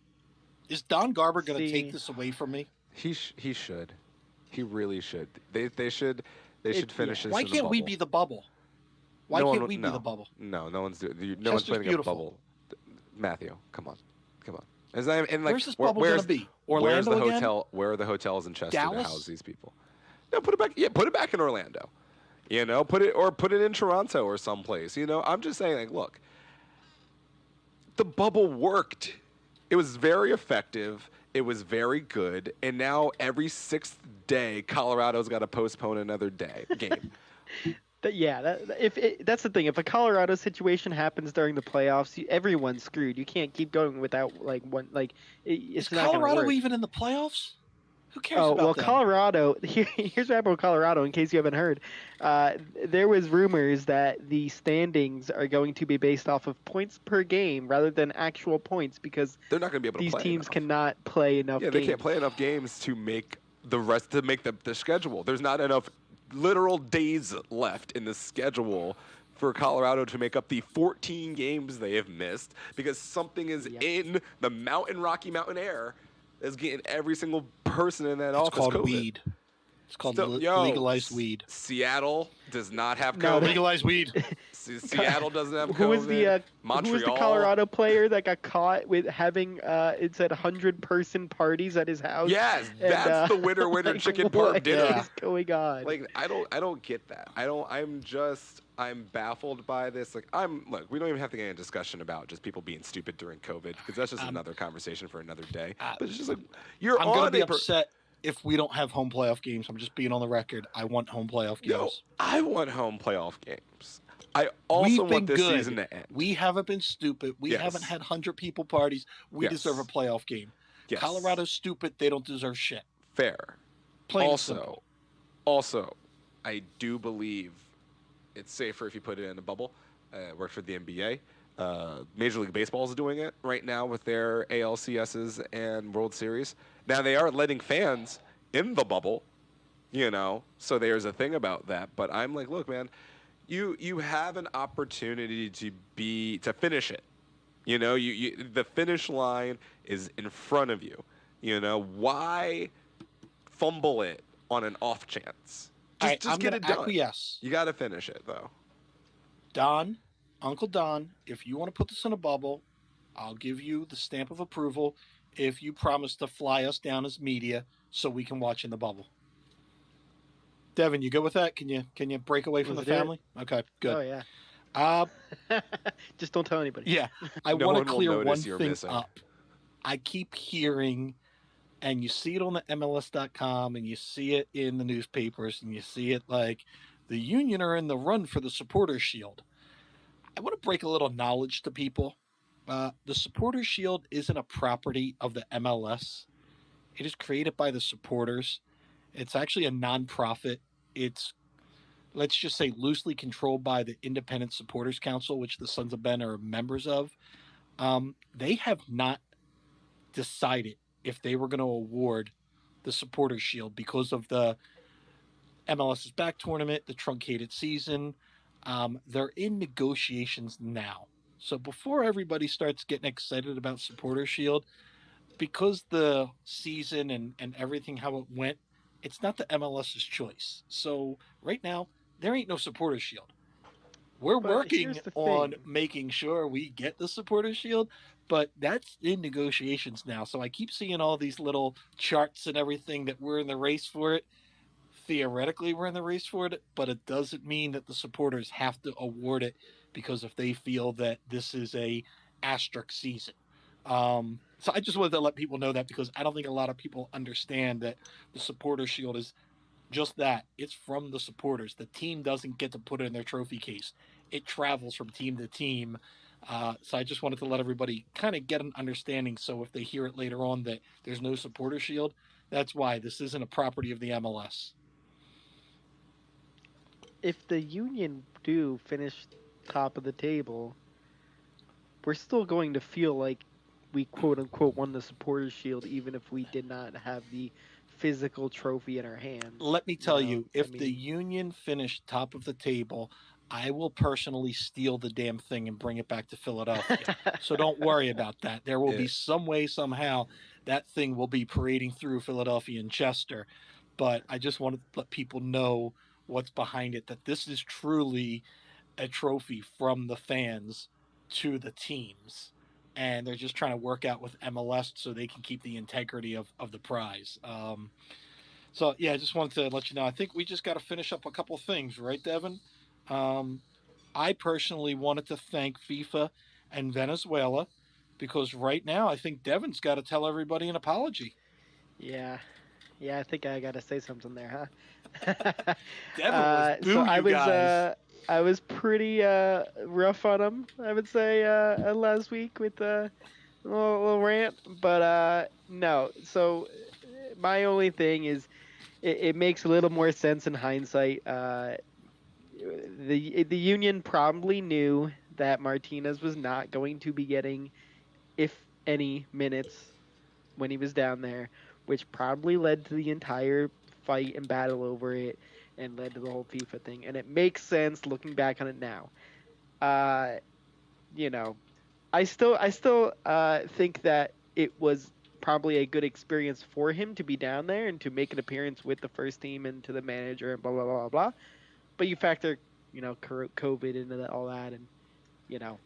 Is Don Garber going to See- take this away from me? He should. He really should. They should finish this. Why in the can't we bubble. be the bubble? Why No can't one- we be no. the bubble? No one's doing. No one's Chester's playing beautiful. a bubble. Matthew, come on. And like, Where's this bubble going to be? Where's Orlando the again? hotel? Where are the hotels in Chester Dallas? to house these people? No, put it back. Yeah, put it back in Orlando. You know, put it in Toronto or someplace. You know, I'm just saying, like, look, the bubble worked. It was very effective. It was very good. And now every sixth day, Colorado's got to postpone another game. That's the thing. If a Colorado situation happens during the playoffs, everyone's screwed. You can't keep going without like one. Like it's Is not gonna Colorado work. even in the playoffs? Who cares Oh about well, them? Colorado. Here's what happened with Colorado. In case you haven't heard, there was rumors that the standings are going to be based off of points per game rather than actual points because They're not going to be able to these play teams enough. cannot play enough. Yeah, games. they can't play enough games to make the schedule. There's not enough literal days left in the schedule for Colorado to make up the 14 games they have missed because something is Yep. in the Rocky Mountain air that's getting every single person in that It's office called COVID. weed. It's called Yo, legalized weed. Seattle does not have No, COVID. Legalized weed. Seattle doesn't have COVID. Who was the Montreal? Who was the Colorado player that got caught with having it said 100-person parties at his house? Yes, And, that's the winner like, chicken what parm dinner. is going on? Like I don't get that. I'm baffled by this. Like look, we don't even have to get into a discussion about just people being stupid during COVID because that's just another conversation for another day. But it's just like you're I'm on going to be a per- upset if we don't have home playoff games. I'm just being on the record. I want home playoff games. Yo, I want home playoff games. I also We've been want this good. season to end. We haven't been stupid. We Yes. haven't had 100 people parties. We Yes. deserve a playoff game. Yes. Colorado's stupid. They don't deserve shit. Fair. Plain and simple. Also, I do believe it's safer if you put it in a bubble. It worked for the NBA. Major League Baseball is doing it right now with their ALCSs and World Series. Now they are letting fans in the bubble, you know, so there's a thing about that. But I'm like, look, man, you have an opportunity to finish it. You know, the finish line is in front of you. You know, why fumble it on an off chance? I'm Just get gonna it done. acquiesce. You got to finish it though. Don, Uncle Don, if you want to put this in a bubble, I'll give you the stamp of approval if you promise to fly us down as media so we can watch in the bubble. Devin, you good with that? Can you break away from Let's the do it. family? Okay, good. Oh yeah. Uh, Just don't tell anybody. yeah, I No want one to will clear one notice you're thing missing. up. I keep hearing, and you see it on the MLS.com, and you see it in the newspapers, and you see it like the Union are in the run for the Supporters Shield. I want to break a little knowledge to people. The Supporters Shield isn't a property of the MLS. It is created by the supporters. It's actually a nonprofit. It's, let's just say, loosely controlled by the Independent Supporters Council, which the Sons of Ben are members of. They have not decided if they were going to award the Supporters Shield because of the MLS's back tournament, the truncated season. They're in negotiations now. So before everybody starts getting excited about Supporters Shield, because the season and everything how it went, it's not the MLS's choice. So right now, there ain't no Supporters Shield. We're But working here's the on thing. making sure we get the Supporters Shield, but that's in negotiations now. So I keep seeing all these little charts and everything that we're in the race for it. Theoretically, we're in the race for it, but it doesn't mean that the supporters have to award it because if they feel that this is a asterisk season. So I just wanted to let people know that because I don't think a lot of people understand that the Supporter Shield is just that. It's from the supporters. The team doesn't get to put it in their trophy case. It travels from team to team. So I just wanted to let everybody kind of get an understanding. So if they hear it later on that there's no Supporter Shield, that's why this isn't a property of the MLS. If the Union do finish top of the table, we're still going to feel like we quote unquote won the supporters shield even if we did not have the physical trophy in our hands. Let me tell you, I if the mean, Union finished top of the table, I will personally steal the damn thing and bring it back to Philadelphia. So don't worry about that. There will be It, some way, somehow, that thing will be parading through Philadelphia and Chester. But I just want to let people know what's behind it, that this is truly a trophy from the fans to the teams. And they're just trying to work out with MLS so they can keep the integrity of the prize. So yeah, I just wanted to let you know. I think we just got to finish up a couple of things, right, Devin? Um, I personally wanted to thank FIFA and Venezuela because right now I think Devin's got to tell everybody an apology. yeah, yeah, I think I got to say something there, huh? Devin was So boo you guys. I was pretty rough on him, I would say, last week with little rant, but no. So my only thing is it makes a little more sense in hindsight. The union probably knew that Martinez was not going to be getting, if any, minutes when he was down there, which probably led to the entire fight and battle over it, and led to the whole FIFA thing. And it makes sense looking back on it now. Uh, you know, I still think that it was probably a good experience for him to be down there and to make an appearance with the first team and to the manager and blah blah blah blah blah. But you factor, COVID into all that, and you know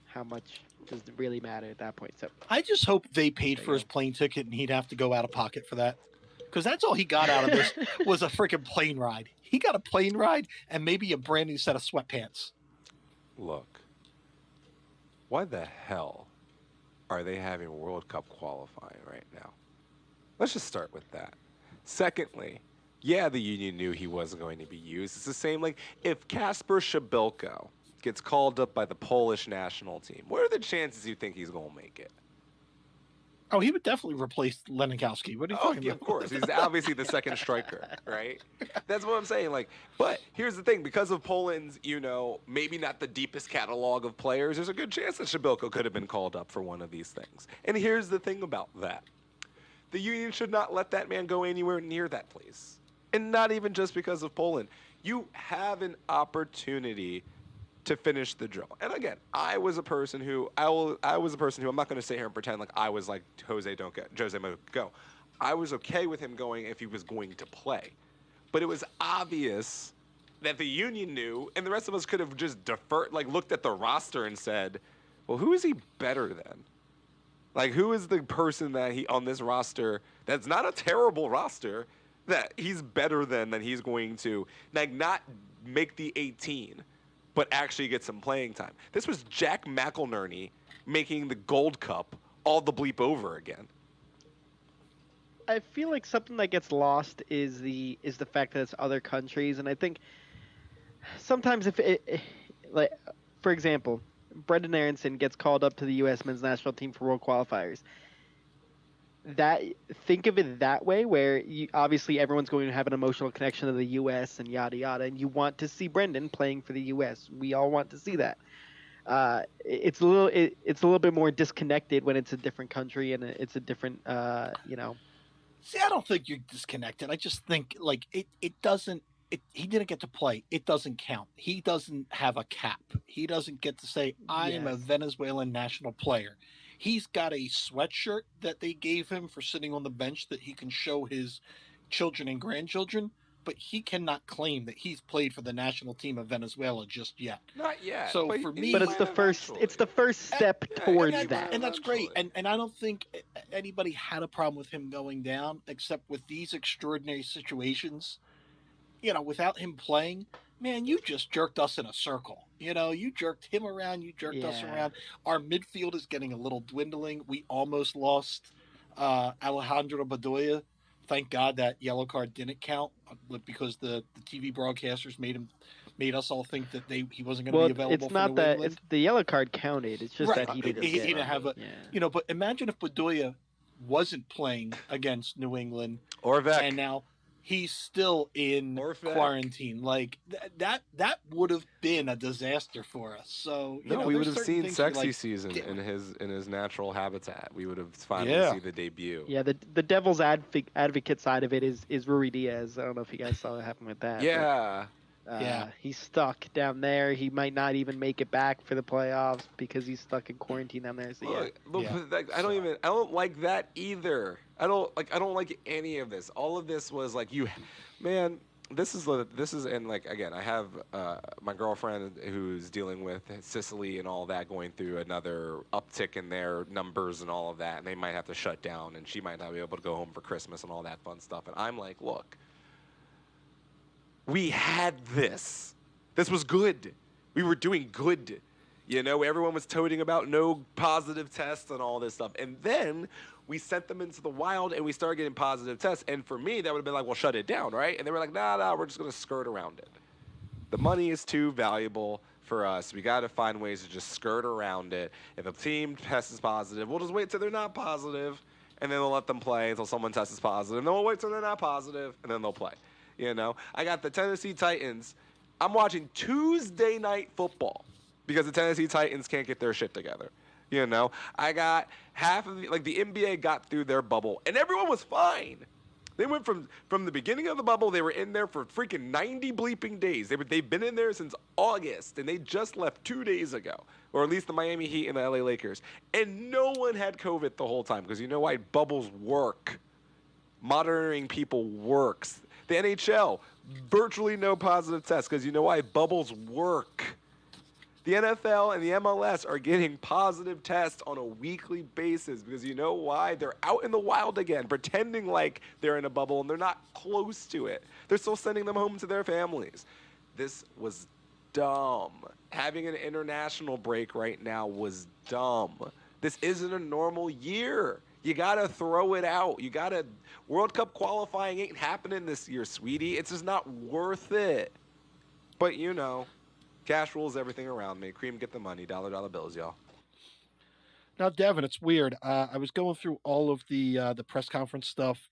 how much does it really matter at that point. So I just hope they paid there for his you plane ticket and he'd have to go out of pocket for that. Because that's all he got out of this go. was a freaking plane ride. He got a plane ride and maybe a brand new set of sweatpants. look, why the hell are they having World Cup qualifying right now? Let's just start with that. Secondly, yeah, the union knew he wasn't going to be used. It's the same like if Kasper Shabilko gets called up by the Polish national team, what are the chances you think he's going to make it? Oh, he would definitely replace Lenikowski. What are you Oh, talking yeah, about? of course. He's obviously the second striker, right? That's what I'm saying. Like, but here's the thing: because of Poland's, maybe not the deepest catalog of players, there's a good chance that Shabilko could have been called up for one of these things. And here's the thing about that: the union should not let that man go anywhere near that place, and not even just because of Poland. You have an opportunity to finish the drill. And again, I was a person who I'm not going to sit here and pretend like I was like Jose go. I was okay with him going if he was going to play. But it was obvious that the union knew and the rest of us could have just deferred, like looked at the roster and said, "Well, who is he better than?" Like who is the person that he on this roster that's not a terrible roster that he's better than that he's going to like not make the 18 but actually get some playing time. This was Jack McIlnerney making the Gold Cup all the bleep over again. I feel like something that gets lost is the fact that it's other countries, and I think sometimes if like for example, Brendan Aronson gets called up to the U.S. men's national team for world qualifiers. That think of it that way, where obviously everyone's going to have an emotional connection to the U.S. and yada yada, and you want to see Brendan playing for the U.S. We all want to see that. It's a little bit more disconnected when it's a different country and it's a different See, I don't think you're disconnected. I just think like it doesn't. He didn't get to play. It doesn't count. He doesn't have a cap. He doesn't get to say, I am a Yes. Venezuelan national player. He's got a sweatshirt that they gave him for sitting on the bench that he can show his children and grandchildren, but he cannot claim that he's played for the national team of Venezuela just yet. Not yet, So but for he me, But it's might the first. eventually. It's the first step and, towards he that. might and that's great. eventually. And I don't think anybody had a problem with him going down, except with these extraordinary situations. Without him playing, man, you just jerked us in a circle. You jerked him around, you jerked us Yeah. around. Our midfield is getting a little dwindling. We almost lost Alejandro Bedoya. Thank God that yellow card didn't count because the TV broadcasters made us all think that he wasn't going to Well, be available it's for not New that it's England. the yellow card counted. It's just Right. that he It didn't He get. didn't have a, Yeah. but imagine if Bedoya wasn't playing against New England Or Vec. and now he's still in Horford. quarantine. Like that would have been a disaster for us. So No, we would there's have certain seen things you're sexy like, season damn in it. his natural habitat. We would have finally Yeah, see the debut. Yeah, the devil's advocate side of it is Rui Diaz. I don't know if you guys saw what happened with that, but Yeah. yeah. he's stuck down there. He might not even make it back for the playoffs because he's stuck in quarantine down there. So yeah, Look, Yeah. like, So I don't like that either. I don't like any of this. All of this was like man, this is and like again, I have my girlfriend who's dealing with Sicily and all that, going through another uptick in their numbers and all of that, and they might have to shut down, and she might not be able to go home for Christmas and all that fun stuff. And I'm like, look, we had this. This was good. We were doing good. Everyone was toting about no positive tests and all this stuff. And then we sent them into the wild and we started getting positive tests. And for me, that would have been like, well, shut it down, right? And they were like, nah, we're just going to skirt around it. The money is too valuable for us. We got to find ways to just skirt around it. If a team tests positive, we'll just wait till they're not positive, and then we'll let them play until someone tests positive. And then we'll wait till they're not positive, and then they'll play. I got the Tennessee Titans. I'm watching Tuesday night football because the Tennessee Titans can't get their shit together. I got half of the NBA got through their bubble, and everyone was fine. They went from the beginning of the bubble. They were in there for freaking 90 bleeping days. They've been in there since August, and they just left 2 days ago, or at least the Miami Heat and the LA Lakers. And no one had COVID the whole time because you know why? Bubbles work. Monitoring people works. The NHL, virtually no positive tests because you know why? Bubbles work. The NFL and the MLS are getting positive tests on a weekly basis because you know why? They're out in the wild again, pretending like they're in a bubble and they're not close to it. They're still sending them home to their families. This was dumb. Having an international break right now was dumb. This isn't a normal year. You gotta throw it out. World Cup qualifying ain't happening this year, sweetie. It's just not worth it. But cash rules everything around me. Cream, get the money. Dollar bills, y'all. now, Devin, it's weird. I was going through all of the press conference stuff,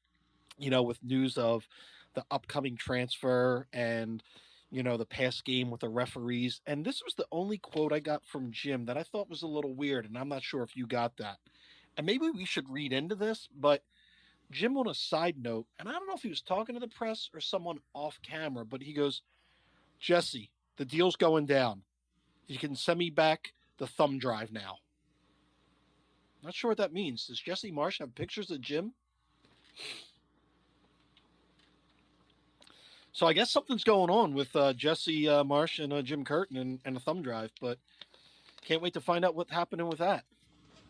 with news of the upcoming transfer and the past game with the referees, and this was the only quote I got from Jim that I thought was a little weird, and I'm not sure if you got that. And maybe we should read into this, but Jim, on a side note, and I don't know if he was talking to the press or someone off camera, but he goes, Jesse, the deal's going down. You can send me back the thumb drive now. Not sure what that means. Does Jesse Marsh have pictures of Jim? So I guess something's going on with Jesse Marsh and Jim Curtin and a thumb drive, but can't wait to find out what's happening with that.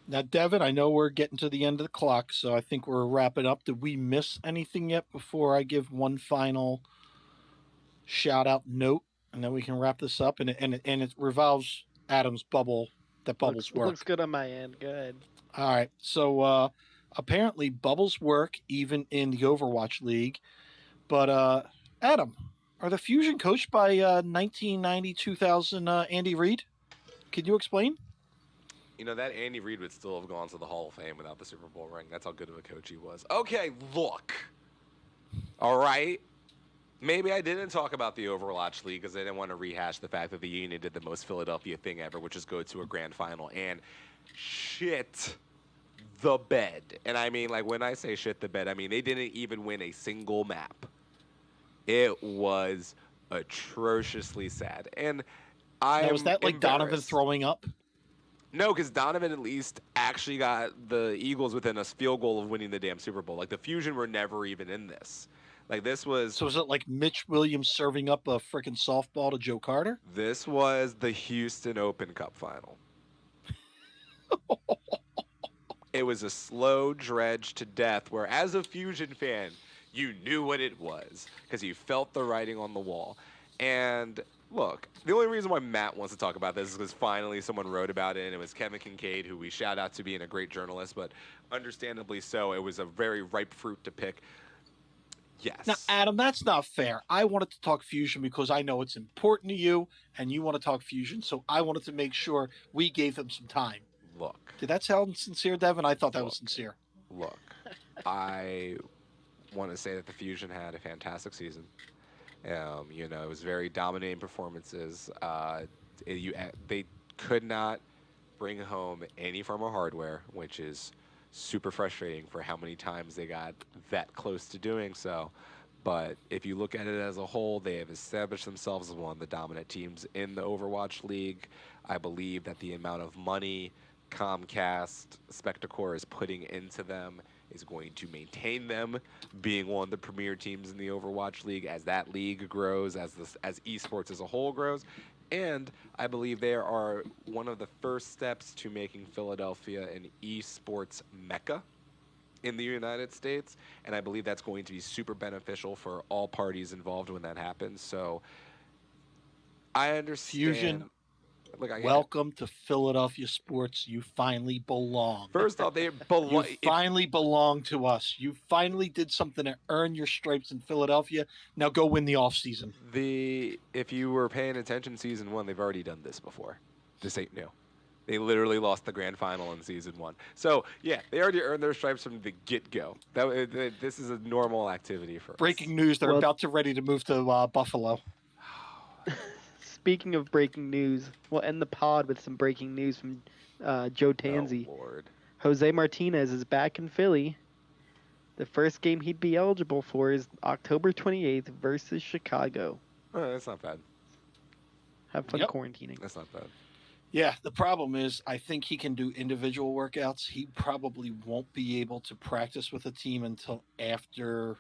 Now, Devin, I know we're getting to the end of the clock, so I think we're wrapping up. Did we miss anything yet before I give one final shout out note, and then we can wrap this up? And it revolves Adam's bubble. That bubbles work. Looks good on my end. Good. All right. So apparently bubbles work even in the Overwatch League. But Adam, are the Fusion coached by 1990 2000 Andy Reid? Can you explain? That Andy Reid would still have gone to the Hall of Fame without the Super Bowl ring. That's how good of a coach he was. Okay, look. All right. Maybe I didn't talk about the Overwatch League because I didn't want to rehash the fact that the Union did the most Philadelphia thing ever, which is go to a grand final and shit the bed. And I mean, like, when I say shit the bed, I mean they didn't even win a single map. It was atrociously sad. And Now, was that like Donovan embarrassed. throwing up? No, because Donovan at least actually got the Eagles within a field goal of winning the damn Super Bowl. Like, the Fusion were never even in this. Like, this was... So was it like Mitch Williams serving up a freaking softball to Joe Carter? This was the Houston Open Cup final. It was a slow dredge to death where, as a Fusion fan, you knew what it was because you felt the writing on the wall. And... look, the only reason why Matt wants to talk about this is because finally someone wrote about it, and it was Kevin Kincaid, who we shout out to being a great journalist, but understandably so, it was a very ripe fruit to pick. Yes. Now, Adam, that's not fair. I wanted to talk Fusion because I know it's important to you, and you want to talk Fusion, so I wanted to make sure we gave them some time. Look. Did that sound sincere, Devin? I thought that was sincere. Look, I want to say that the Fusion had a fantastic season. It was very dominating performances. They could not bring home any form of hardware, which is super frustrating for how many times they got that close to doing so. But if you look at it as a whole, they have established themselves as one of the dominant teams in the Overwatch League. I believe that the amount of money Comcast Spectacor is putting into them is going to maintain them being one of the premier teams in the Overwatch League as that league grows, as esports as a whole grows. And I believe they are one of the first steps to making Philadelphia an esports mecca in the United States. And I believe that's going to be super beneficial for all parties involved when that happens. So I understand. Fusion, Look, welcome to Philadelphia sports. You finally belong. First off, You finally belong to us. You finally did something to earn your stripes in Philadelphia. Now go win the offseason. If you were paying attention, season 1, they've already done this before. This ain't new. They literally lost the grand final in season 1. So yeah, they already earned their stripes from the get-go. This is a normal activity for us. Breaking news: they're about to ready to move to Buffalo. Speaking of breaking news, we'll end the pod with some breaking news from Joe Tanzi. Oh, Lord. Jose Martinez is back in Philly. The first game he'd be eligible for is October 28th versus Chicago. Oh, that's not bad. Have fun quarantining. That's not bad. Yeah, the problem is I think he can do individual workouts. He probably won't be able to practice with a team until after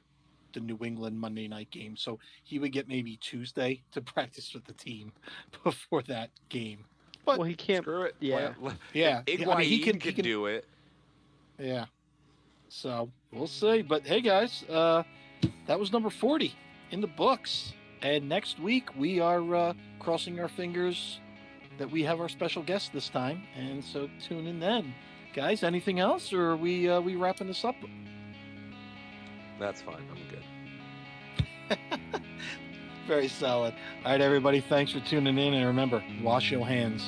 the New England Monday night game. So he would get maybe Tuesday to practice with the team before that game. But well, he can't. Screw it. Yeah. Yeah. He can do it. Yeah. So we'll see. But hey, guys, that was number 40 in the books. And next week we are crossing our fingers that we have our special guest this time. And so tune in then. Guys, anything else, or are we wrapping this up? That's fine. I'm good. Very solid. All right, everybody. Thanks for tuning in. And remember, wash your hands.